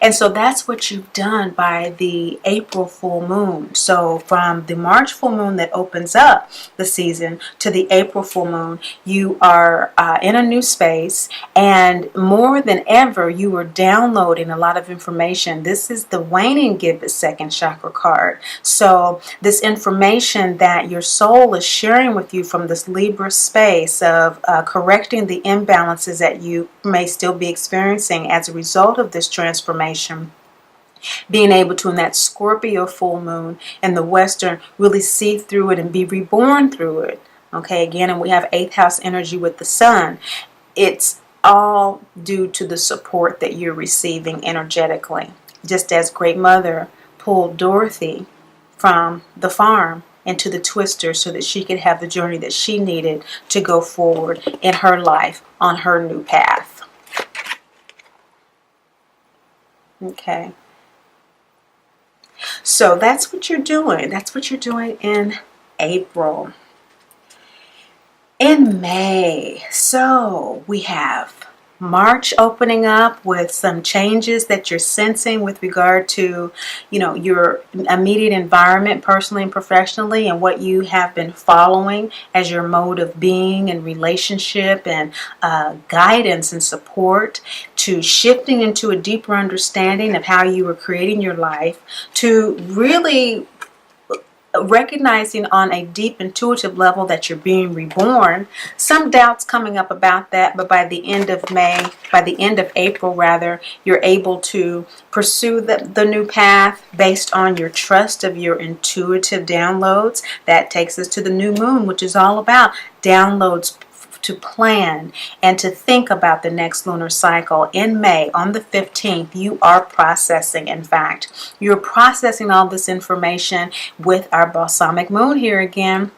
And so that's what you've done by the April full moon. So from the March full moon that opens up the season to the April full moon, you are in a new space, and more than ever, you are downloading a lot of information. This is the waning gibbet 2nd chakra card. So this information that your soul is sharing with you from this Libra space of correcting the imbalances that you may still be experiencing as a result of this transformation, being able to, in that Scorpio full moon in the Western, really see through it and be reborn through it. Okay, again, and we have 8th house energy with the sun. It's all due to the support that you're receiving energetically. Just as Great Mother pulled Dorothy from the farm into the twister so that she could have the journey that she needed to go forward in her life on her new path. Okay. So that's what you're doing. That's what you're doing in April. In May, so we have March opening up with some changes that you're sensing with regard to, your immediate environment, personally and professionally, and what you have been following as your mode of being and relationship and guidance and support, to shifting into a deeper understanding of how you were creating your life, to really recognizing on a deep intuitive level that you're being reborn. Some doubts coming up about that, but by the end of April rather, you're able to pursue the new path based on your trust of your intuitive downloads. That takes us to the new moon, which is all about downloads to plan and to think about the next lunar cycle. In May, on the 15th, you are processing. In fact, you're processing all this information with our balsamic moon here again.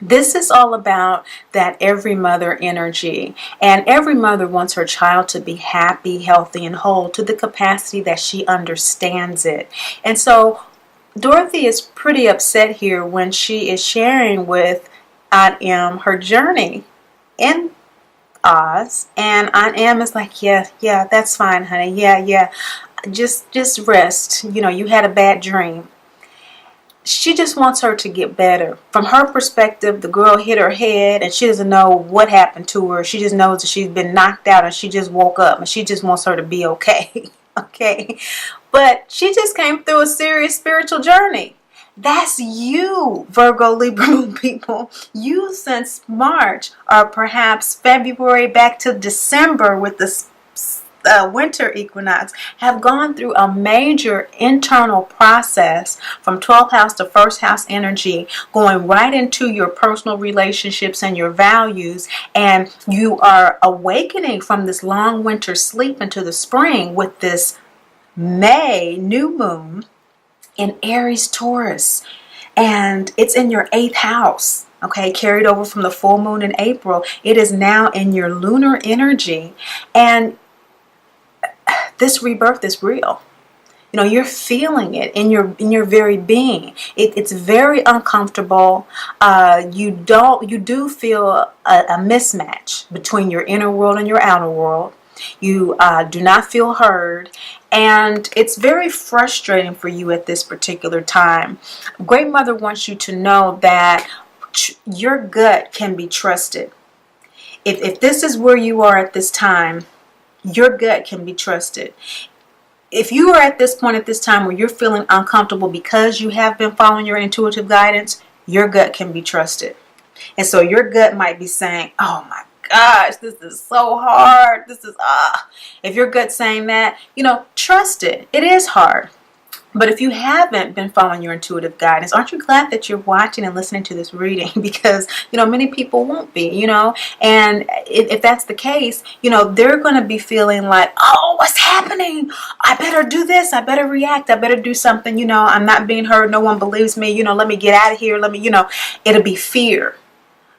This is all about that every mother energy, and every mother wants her child to be happy, healthy, and whole to the capacity that she understands it. And so Dorothy is pretty upset here when she is sharing with Aunt Em her journey in Oz, and Aunt Em is like, yeah, that's fine, honey. Yeah. Just rest. You had a bad dream. She just wants her to get better. From her perspective, the girl hit her head and she doesn't know what happened to her. She just knows that she's been knocked out and she just woke up and she just wants her to be okay. Okay. But she just came through a serious spiritual journey. That's you, Virgo, Libra moon people. You since March or perhaps February back to December with the winter equinox have gone through a major internal process from 12th house to 1st house energy, going right into your personal relationships and your values, and you are awakening from this long winter sleep into the spring with this May new moon in Aries Taurus, and it's in your 8th house. Okay, carried over from the full moon in April. It is now in your lunar energy, and this rebirth is real. You're feeling it in your very being. It's very uncomfortable. You do feel a mismatch between your inner world and your outer world. You do not feel heard, and it's very frustrating for you at this particular time. Great Mother wants you to know that your gut can be trusted. If this is where you are at this time, your gut can be trusted. If you are at this point at this time where you're feeling uncomfortable because you have been following your intuitive guidance, your gut can be trusted. And so your gut might be saying, oh my gosh, this is so hard. If your gut's saying that, trust it. It is hard. But if you haven't been following your intuitive guidance, aren't you glad that you're watching and listening to this reading? Because, many people won't be, and if that's the case, they're going to be feeling like, oh, what's happening? I better do this. I better react. I better do something. I'm not being heard. No one believes me. Let me get out of here. It'll be fear.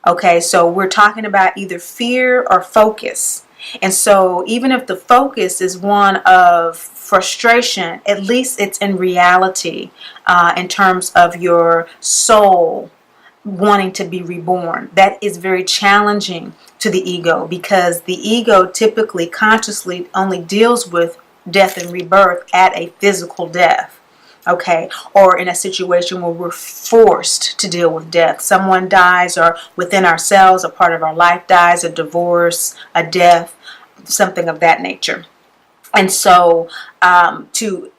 Okay, so we're talking about either fear or focus. And so even if the focus is one of frustration, at least it's in reality in terms of your soul wanting to be reborn. That is very challenging to the ego, because the ego typically consciously only deals with death and rebirth at a physical death. Okay, or in a situation where we're forced to deal with death. Someone dies, or within ourselves, a part of our life dies, a divorce, a death, something of that nature. And so to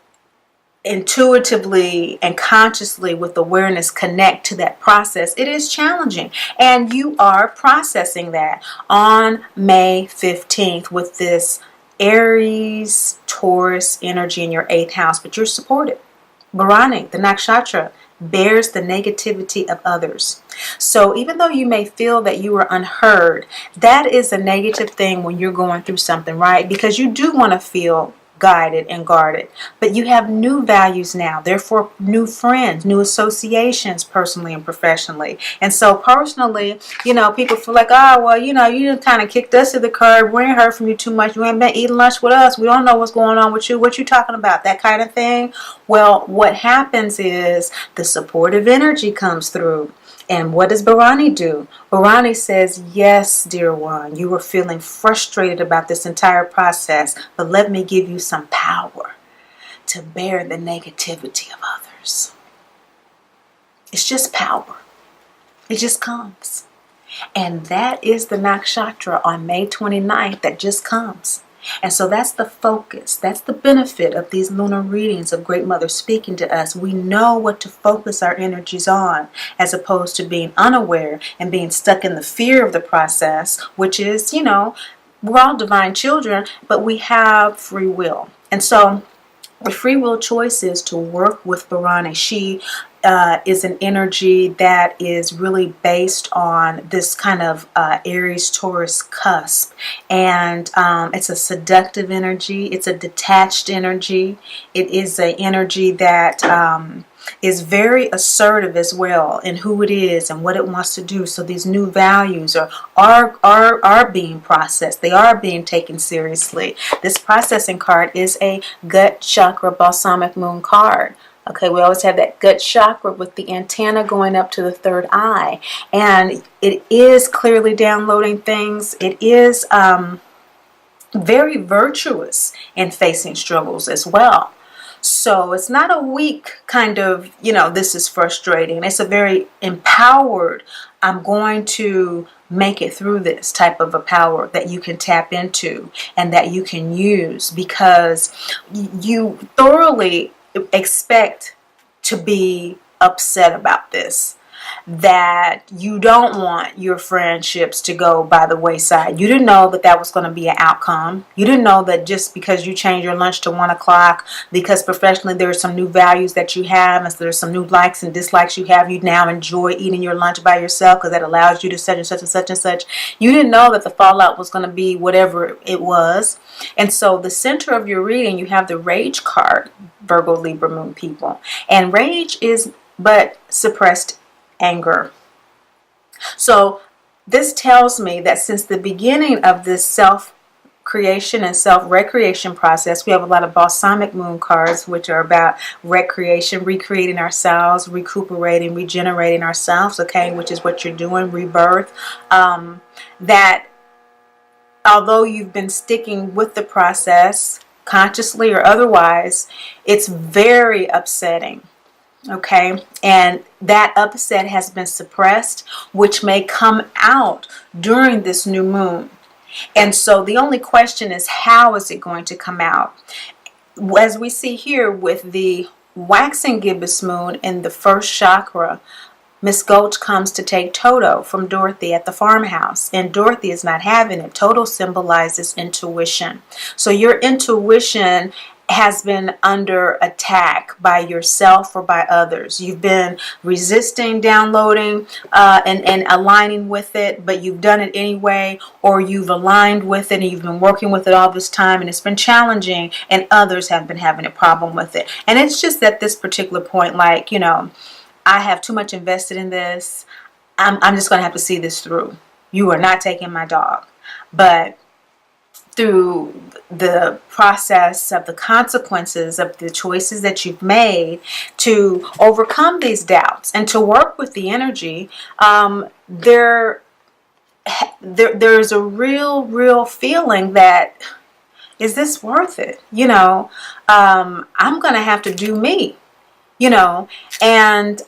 intuitively and consciously with awareness connect to that process, it is challenging. And you are processing that on May 15th with this Aries Taurus energy in your 8th house, but you're supported. Bharani, the nakshatra, bears the negativity of others. So even though you may feel that you are unheard, that is a negative thing when you're going through something, right? Because you do want to feel guided and guarded, but you have new values now, therefore new friends, new associations, personally and professionally. And so personally, people feel like, oh, well, you kind of kicked us to the curb. We ain't heard from you too much. You ain't been eating lunch with us. We don't know what's going on with you. What you talking about? That kind of thing. Well, what happens is the supportive energy comes through. And what does Bharani do? Bharani says, yes, dear one, you were feeling frustrated about this entire process, but let me give you some power to bear the negativity of others. It's just power. It just comes. And that is the nakshatra on May 29th that just comes. And so that's the focus. That's the benefit of these lunar readings of Great Mother speaking to us. We know what to focus our energies on, as opposed to being unaware and being stuck in the fear of the process, which is, we're all divine children, but we have free will. And so the free will choice is to work with Bharani. She is an energy that is really based on this kind of Aries-Taurus cusp. And it's a seductive energy. It's a detached energy. It is an energy that is very assertive as well in who it is and what it wants to do. So these new values are being processed. They are being taken seriously. This processing card is a gut chakra balsamic moon card. Okay, we always have that gut chakra with the antenna going up to the third eye. And it is clearly downloading things. It is very virtuous in facing struggles as well. So it's not a weak kind of, this is frustrating. It's a very empowered, I'm going to make it through this type of a power that you can tap into and that you can use, because you thoroughly expect to be upset about this, that you don't want your friendships to go by the wayside. You didn't know that that was going to be an outcome. You didn't know that just because you change your lunch to 1 o'clock, because professionally there are some new values that you have, and so there's some new likes and dislikes you have, you now enjoy eating your lunch by yourself because that allows you to such and such and such and such. You didn't know that the fallout was going to be whatever it was. And so the center of your reading, you have the rage card, Virgo, Libra, Moon people. And rage is but suppressed anger. So this tells me that since the beginning of this self-creation and self-recreation process, we have a lot of balsamic moon cards, which are about recreation, recreating ourselves, recuperating, regenerating ourselves, okay, which is what you're doing, rebirth. That although you've been sticking with the process, consciously or otherwise, it's very upsetting. Okay, and that upset has been suppressed, which may come out during this new moon. And so the only question is, how is it going to come out? As we see here with the waxing gibbous moon in the first chakra, Miss Gulch comes to take Toto from Dorothy at the farmhouse, and Dorothy is not having it. Toto symbolizes intuition. So your intuition has been under attack by yourself or by others. You've been resisting downloading and aligning with it, but you've done it anyway, or you've aligned with it and you've been working with it all this time, and it's been challenging, and others have been having a problem with it. And it's just at this particular point, like, I have too much invested in this. I'm just going to have to see this through. You are not taking my dog. But through the process of the consequences of the choices that you've made to overcome these doubts and to work with the energy, there's a real feeling that, is this worth it? I'm going to have to do me, and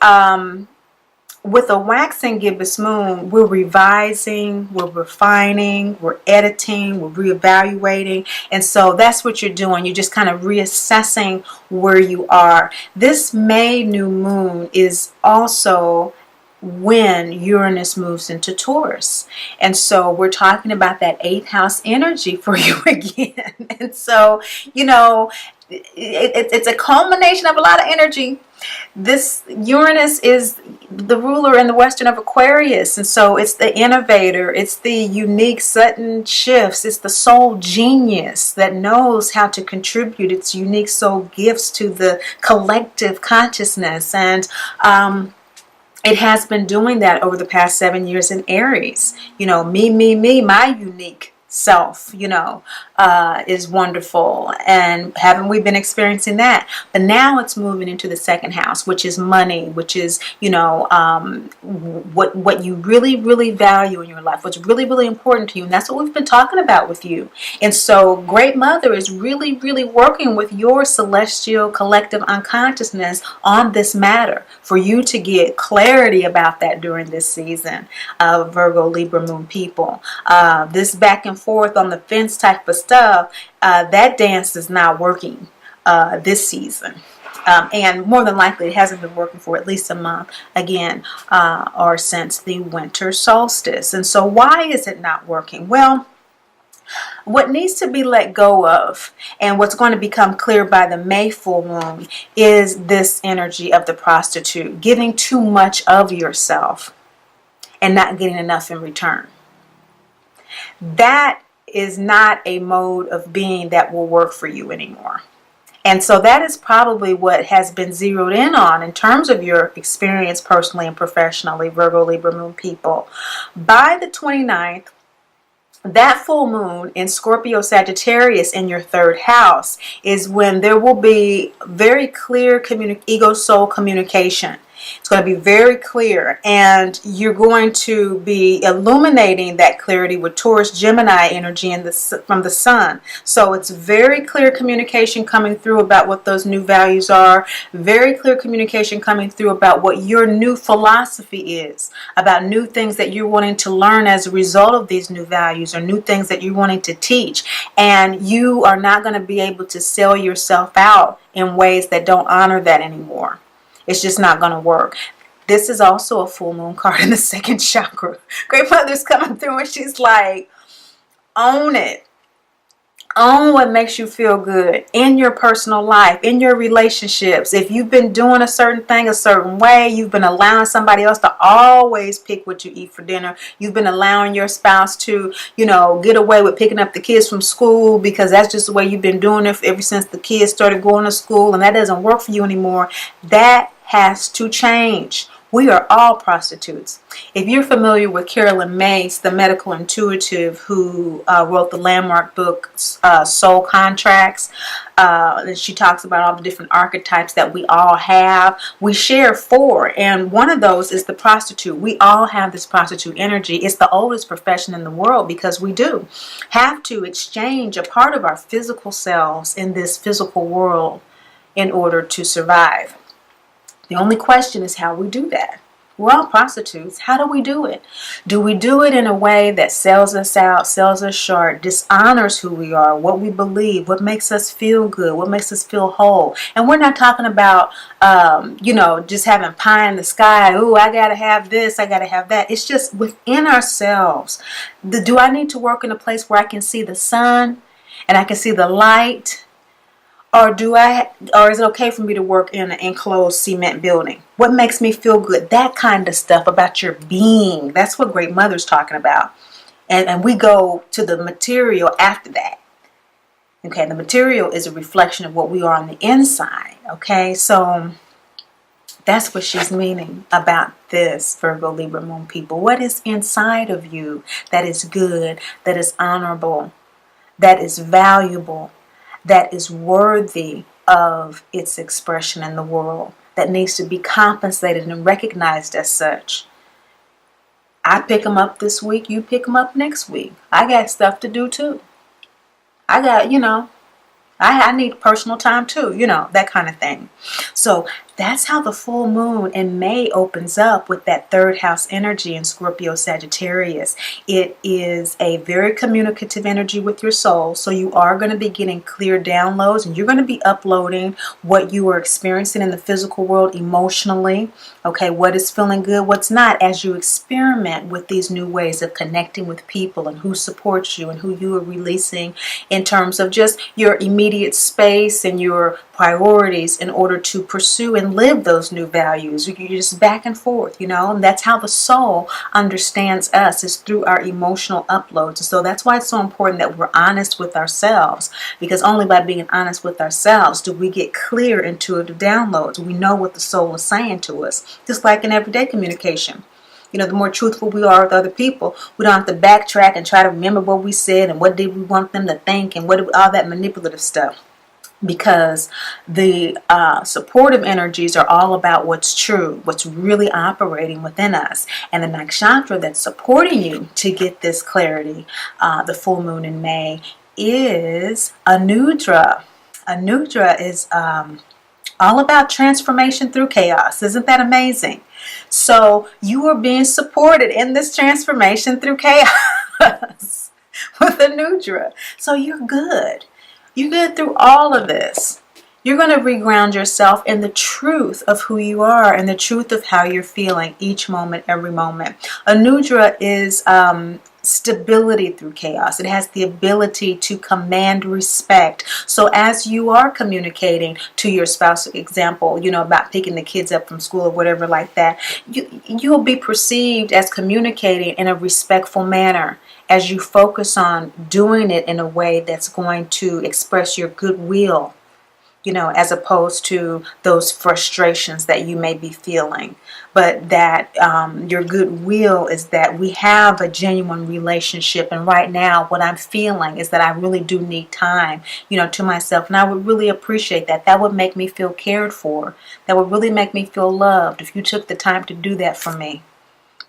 with a waxing gibbous moon, we're revising, we're refining, we're editing, we're reevaluating. And so that's what you're doing. You're just kind of reassessing where you are. This May new moon is also when Uranus moves into Taurus. And so we're talking about that 8th house energy for you again. And so, it's a culmination of a lot of energy. This Uranus is the ruler in the western of Aquarius, and so it's the innovator, it's the unique sudden shifts, it's the soul genius that knows how to contribute its unique soul gifts to the collective consciousness. And it has been doing that over the past 7 years in Aries. Me, my unique self, is wonderful. And haven't we been experiencing that? But now it's moving into the 2nd house, which is money, which is, what you really value in your life, what's really important to you. And that's what we've been talking about with you. And so Great Mother is really working with your celestial collective unconsciousness on this matter for you to get clarity about that during this season of Virgo, Libra, Moon people. This back and forth on the fence type of stuff, that dance is not working this season. And more than likely it hasn't been working for at least a month again, or since the winter solstice. And so why is it not working? Well, what needs to be let go of, and what's going to become clear by the May full moon, is this energy of the prostitute, giving too much of yourself and not getting enough in return. That is not a mode of being that will work for you anymore. And so that is probably what has been zeroed in on in terms of your experience personally and professionally, Virgo, Libra, Moon people. By the 29th, That full moon in Scorpio Sagittarius in your third house is when there will be very clear ego soul communication. It's going to be very clear, and you're going to be illuminating that clarity with Taurus Gemini energy from the sun. So it's very clear communication coming through about what those new values are, very clear communication coming through about what your new philosophy is, about new things that you're wanting to learn as a result of these new values, or new things that you're wanting to teach. And you are not going to be able to sell yourself out in ways that don't honor that anymore. It's just not going to work. This is also a full moon card in the second chakra. Great Mother's coming through and she's like, own it. Own what makes you feel good in your personal life, in your relationships. If you've been doing a certain thing a certain way, you've been allowing somebody else to always pick what you eat for dinner. You've been allowing your spouse to, get away with picking up the kids from school because that's just the way you've been doing it ever since the kids started going to school, and that doesn't work for you anymore. That has to change. We are all prostitutes. If you're familiar with Carolyn Mace, the medical intuitive who wrote the landmark book Soul Contracts, and she talks about all the different archetypes that we all have. We share 4, and one of those is the prostitute. We all have this prostitute energy. It's the oldest profession in the world because we do have to exchange a part of our physical selves in this physical world in order to survive. The only question is how we do that. We're all prostitutes. How do we do it? Do we do it in a way that sells us out, sells us short, dishonors who we are, what we believe, what makes us feel good, what makes us feel whole? And we're not talking about, just having pie in the sky. Ooh, I got to have this, I got to have that. It's just within ourselves. Do I need to work in a place where I can see the sun and I can see the light? Or is it okay for me to work in an enclosed cement building? What makes me feel good? That kind of stuff about your being. That's what Great Mother's talking about. And we go to the material after that. Okay, the material is a reflection of what we are on the inside. Okay, so that's what she's meaning about this, Virgo, Libra, Moon people. What is inside of you that is good, that is honorable, that is valuable, that is worthy of its expression in the world, that needs to be compensated and recognized as such? I pick them up this week, you pick them up next week. I got stuff to do too. I got, I need personal time too, that kind of thing. So that's how the full moon in May opens up with that third house energy in Scorpio Sagittarius. It is a very communicative energy with your soul. So you are going to be getting clear downloads, and you're going to be uploading what you are experiencing in the physical world emotionally. Okay, what is feeling good, what's not, as you experiment with these new ways of connecting with people and who supports you and who you are releasing in terms of just your immediate space and your priorities in order to pursue and live those new values. You're just back and forth, and that's how the soul understands us, is through our emotional uploads. So that's why it's so important that we're honest with ourselves, because only by being honest with ourselves do we get clear intuitive downloads. We know what the soul is saying to us, just like in everyday communication. The more truthful we are with other people, we don't have to backtrack and try to remember what we said and what did we want them to think and all that manipulative stuff. Because the supportive energies are all about what's true, what's really operating within us. And the nakshatra that's supporting you to get this clarity, the full moon in May, is Anudra. Anudra is all about transformation through chaos. Isn't that amazing? So you are being supported in this transformation through chaos with Anudra. So you're good. You get through all of this. You're going to reground yourself in the truth of who you are and the truth of how you're feeling each moment, every moment. Anudra is stability through chaos. It has the ability to command respect. So as you are communicating to your spouse, example, about picking the kids up from school or whatever like that, you'll be perceived as communicating in a respectful manner, as you focus on doing it in a way that's going to express your goodwill as opposed to those frustrations that you may be feeling. But that your goodwill is that we have a genuine relationship. And right now, what I'm feeling is that I really do need time, to myself. And I would really appreciate that. That would make me feel cared for. That would really make me feel loved if you took the time to do that for me.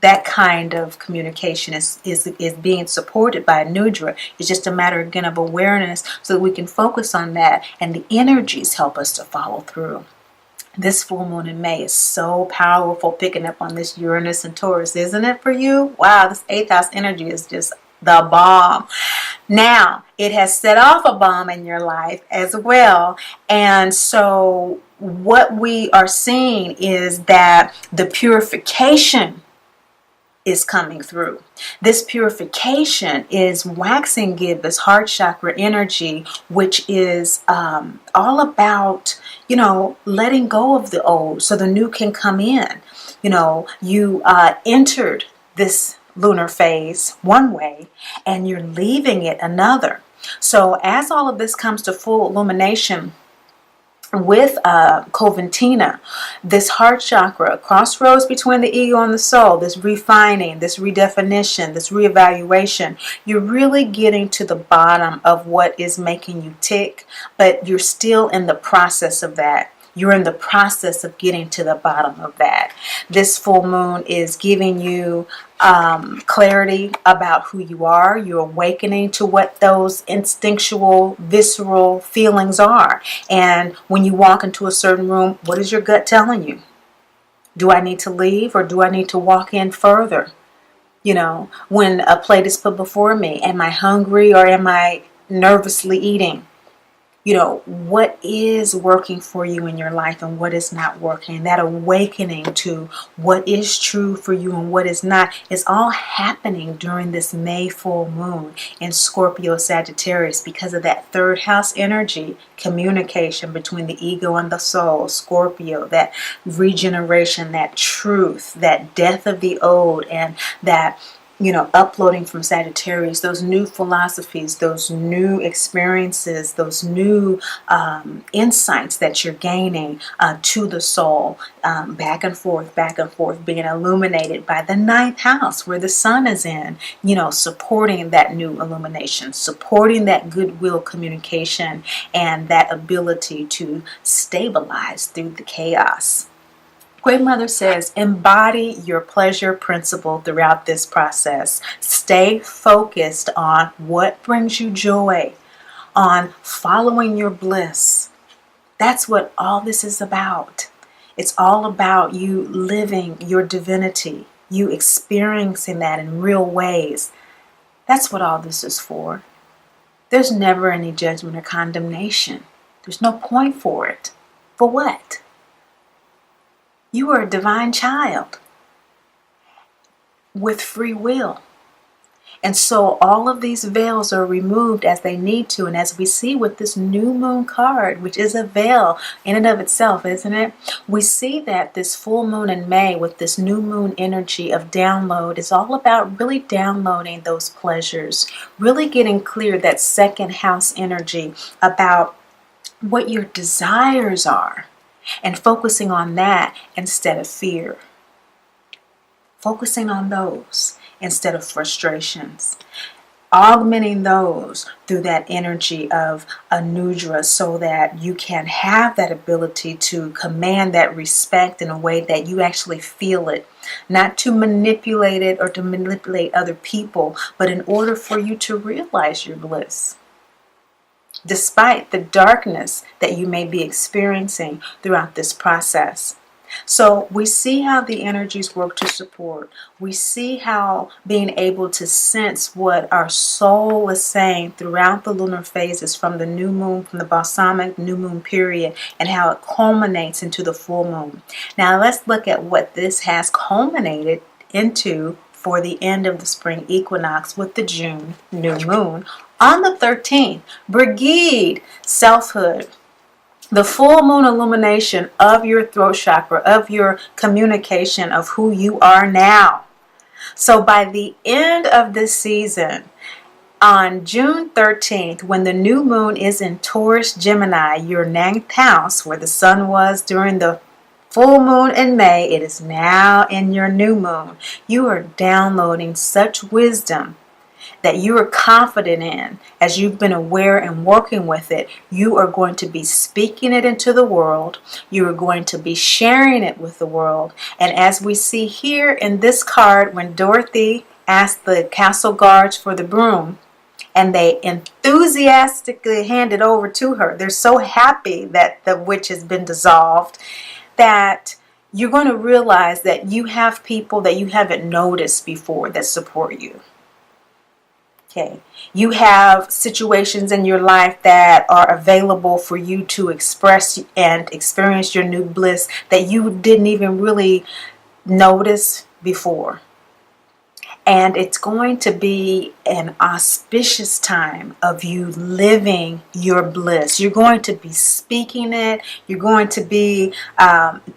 That kind of communication is being supported by Nudra. It's just a matter, again, of awareness so that we can focus on that, and the energies help us to follow through. This full moon in May is so powerful, picking up on this Uranus and Taurus, isn't it for you? Wow, this 8th house energy is just the bomb. Now, it has set off a bomb in your life as well. And so what we are seeing is that the purification is coming through. This purification is waxing Gibbous heart chakra energy, which is all about, letting go of the old so the new can come in. You entered this lunar phase one way and you're leaving it another. So as all of this comes to full illumination, with Coventina, this heart chakra, crossroads between the ego and the soul, this refining, this redefinition, this reevaluation, you're really getting to the bottom of what is making you tick, but you're still in the process of that. You're in the process of getting to the bottom of that. This full moon is giving you clarity about who you are. You're awakening to what those instinctual, visceral feelings are. And when you walk into a certain room, what is your gut telling you? Do I need to leave or do I need to walk in further? When a plate is put before me, am I hungry or am I nervously eating? What is working for you in your life and what is not working. That awakening to what is true for you and what is not is all happening during this May full moon in Scorpio Sagittarius because of that 3rd house energy, communication between the ego and the soul, Scorpio, that regeneration, that truth, that death of the old, and that uploading from Sagittarius, those new philosophies, those new experiences, those new insights that you're gaining to the soul, back and forth, being illuminated by the 9th house where the sun is in, supporting that new illumination, supporting that goodwill communication and that ability to stabilize through the chaos. Great Mother says, embody your pleasure principle throughout this process. Stay focused on what brings you joy, on following your bliss. That's what all this is about. It's all about you living your divinity, you experiencing that in real ways. That's what all this is for. There's never any judgment or condemnation. There's no point for it. For what? You are a divine child with free will. And so all of these veils are removed as they need to. And as we see with this new moon card, which is a veil in and of itself, isn't it? We see that this full moon in May with this new moon energy of download is all about really downloading those pleasures, really getting clear that 2nd house energy about what your desires are. And focusing on that instead of fear. Focusing on those instead of frustrations. Augmenting those through that energy of Anudra so that you can have that ability to command that respect in a way that you actually feel it. Not to manipulate it or to manipulate other people, but in order for you to realize your bliss. Despite the darkness that you may be experiencing throughout this process. So we see how the energies work to support. We see how being able to sense what our soul is saying throughout the lunar phases from the new moon, from the balsamic new moon period, and how it culminates into the full moon. Now let's look at what this has culminated into for the end of the spring equinox with the June new moon. On the 13th, Brigade, selfhood, the full moon illumination of your throat chakra, of your communication of who you are now. So by the end of this season, On June 13th, when the new moon is in Taurus Gemini, your 9th house, where the sun was during the full moon in May, it is now in your new moon. You are downloading such wisdom that you are confident in. As you've been aware and working with it, you are going to be speaking it into the world. You are going to be sharing it with the world. And as we see here in this card, when Dorothy asked the castle guards for the broom, and they enthusiastically hand it over to her. They're so happy that the witch has been dissolved that you're going to realize that you have people that you haven't noticed before that support you. Okay. You have situations in your life that are available for you to express and experience your new bliss that you didn't even really notice before. And it's going to be an auspicious time of you living your bliss. You're going to be speaking it. You're going to be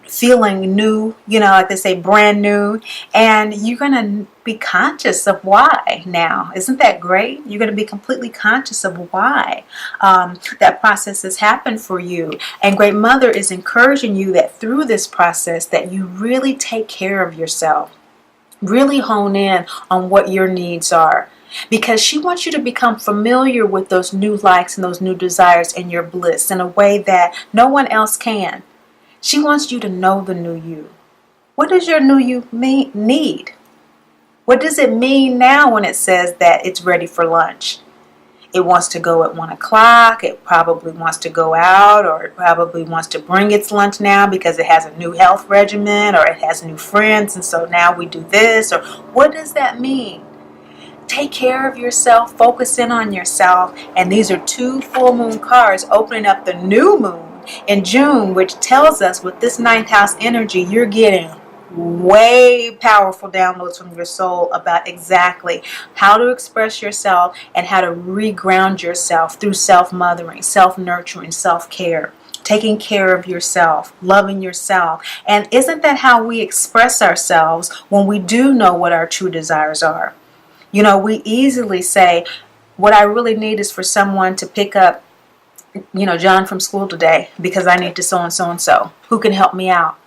feeling new, like they say, brand new. And you're going to be conscious of why now. Isn't that great? You're going to be completely conscious of why that process has happened for you. And Great Mother is encouraging you that through this process that you really take care of yourself. Really hone in on what your needs are, because she wants you to become familiar with those new likes and those new desires and your bliss in a way that no one else can. She wants you to know the new you. What does your new you need? What does it mean now when it says that it's ready for lunch? It wants to go at 1 o'clock. It probably wants to go out, or it probably wants to bring its lunch now because it has a new health regimen, or it has new friends, and so now we do this. Or what does that mean? Take care of yourself. Focus in on yourself. And these are 2 full moon cards opening up the new moon in June, which tells us with this 9th house energy, you're getting way powerful downloads from your soul about exactly how to express yourself and how to reground yourself through self-mothering, self-nurturing, self-care, taking care of yourself, loving yourself. And isn't that how we express ourselves when we do know what our true desires are? We easily say, what I really need is for someone to pick up, John from school today because I need to so and so. Who can help me out?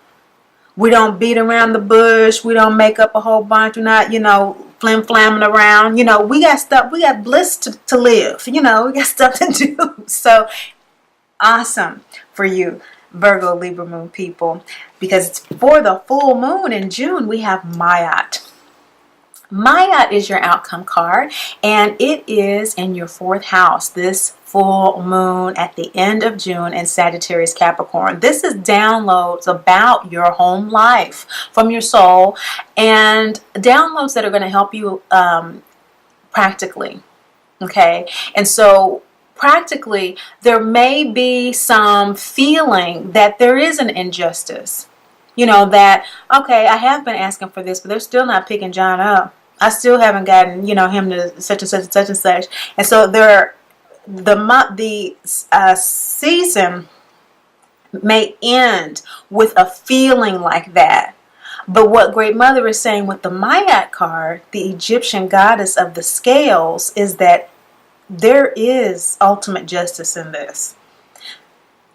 We don't beat around the bush. We don't make up a whole bunch. We're not, flim-flamming around. We got stuff. We got bliss to live. We got stuff to do. So awesome for you, Virgo, Libra moon people. Because for the full moon in June, we have Mayat. Mayat is your outcome card, and it is in your 4th house this full moon at the end of June in Sagittarius Capricorn. This is downloads about your home life from your soul, and downloads that are going to help you practically. Okay, and so practically there may be some feeling that there is an injustice. That, okay, I have been asking for this, but they're still not picking John up. I still haven't gotten, him to such and such and such and such. And so the season may end with a feeling like that. But what Great Mother is saying with the Mayat card, the Egyptian goddess of the scales, is that there is ultimate justice in this.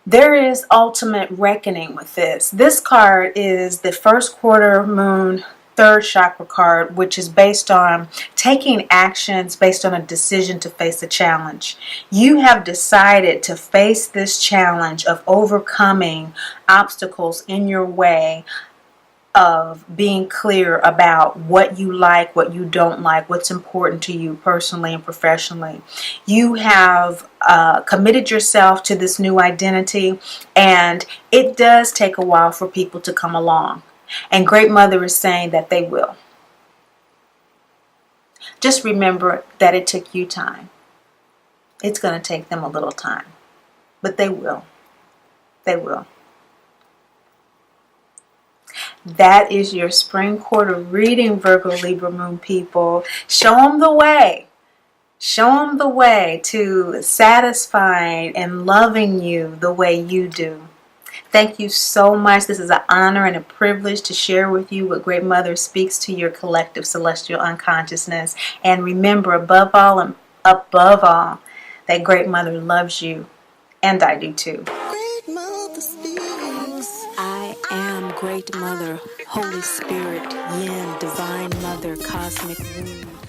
There is ultimate reckoning with this. This card is the first quarter moon 3rd chakra card, which is based on taking actions based on a decision to face a challenge. You have decided to face this challenge of overcoming obstacles in your way, of being clear about what you like, what you don't like, what's important to you personally and professionally. You have committed yourself to this new identity, and it does take a while for people to come along. And Great Mother is saying that they will. Just remember that it took you time. It's going to take them a little time, but they will. They will. That is your spring quarter reading, Virgo, Libra moon people. Show them the way. Show them the way to satisfying and loving you the way you do. Thank you so much. This is an honor and a privilege to share with you what Great Mother speaks to your collective celestial unconsciousness. And remember, above all above all, that Great Mother loves you, and I do too. Great Mother speaks. I am Great Mother, Holy Spirit, Yin, Divine Mother, Cosmic Womb.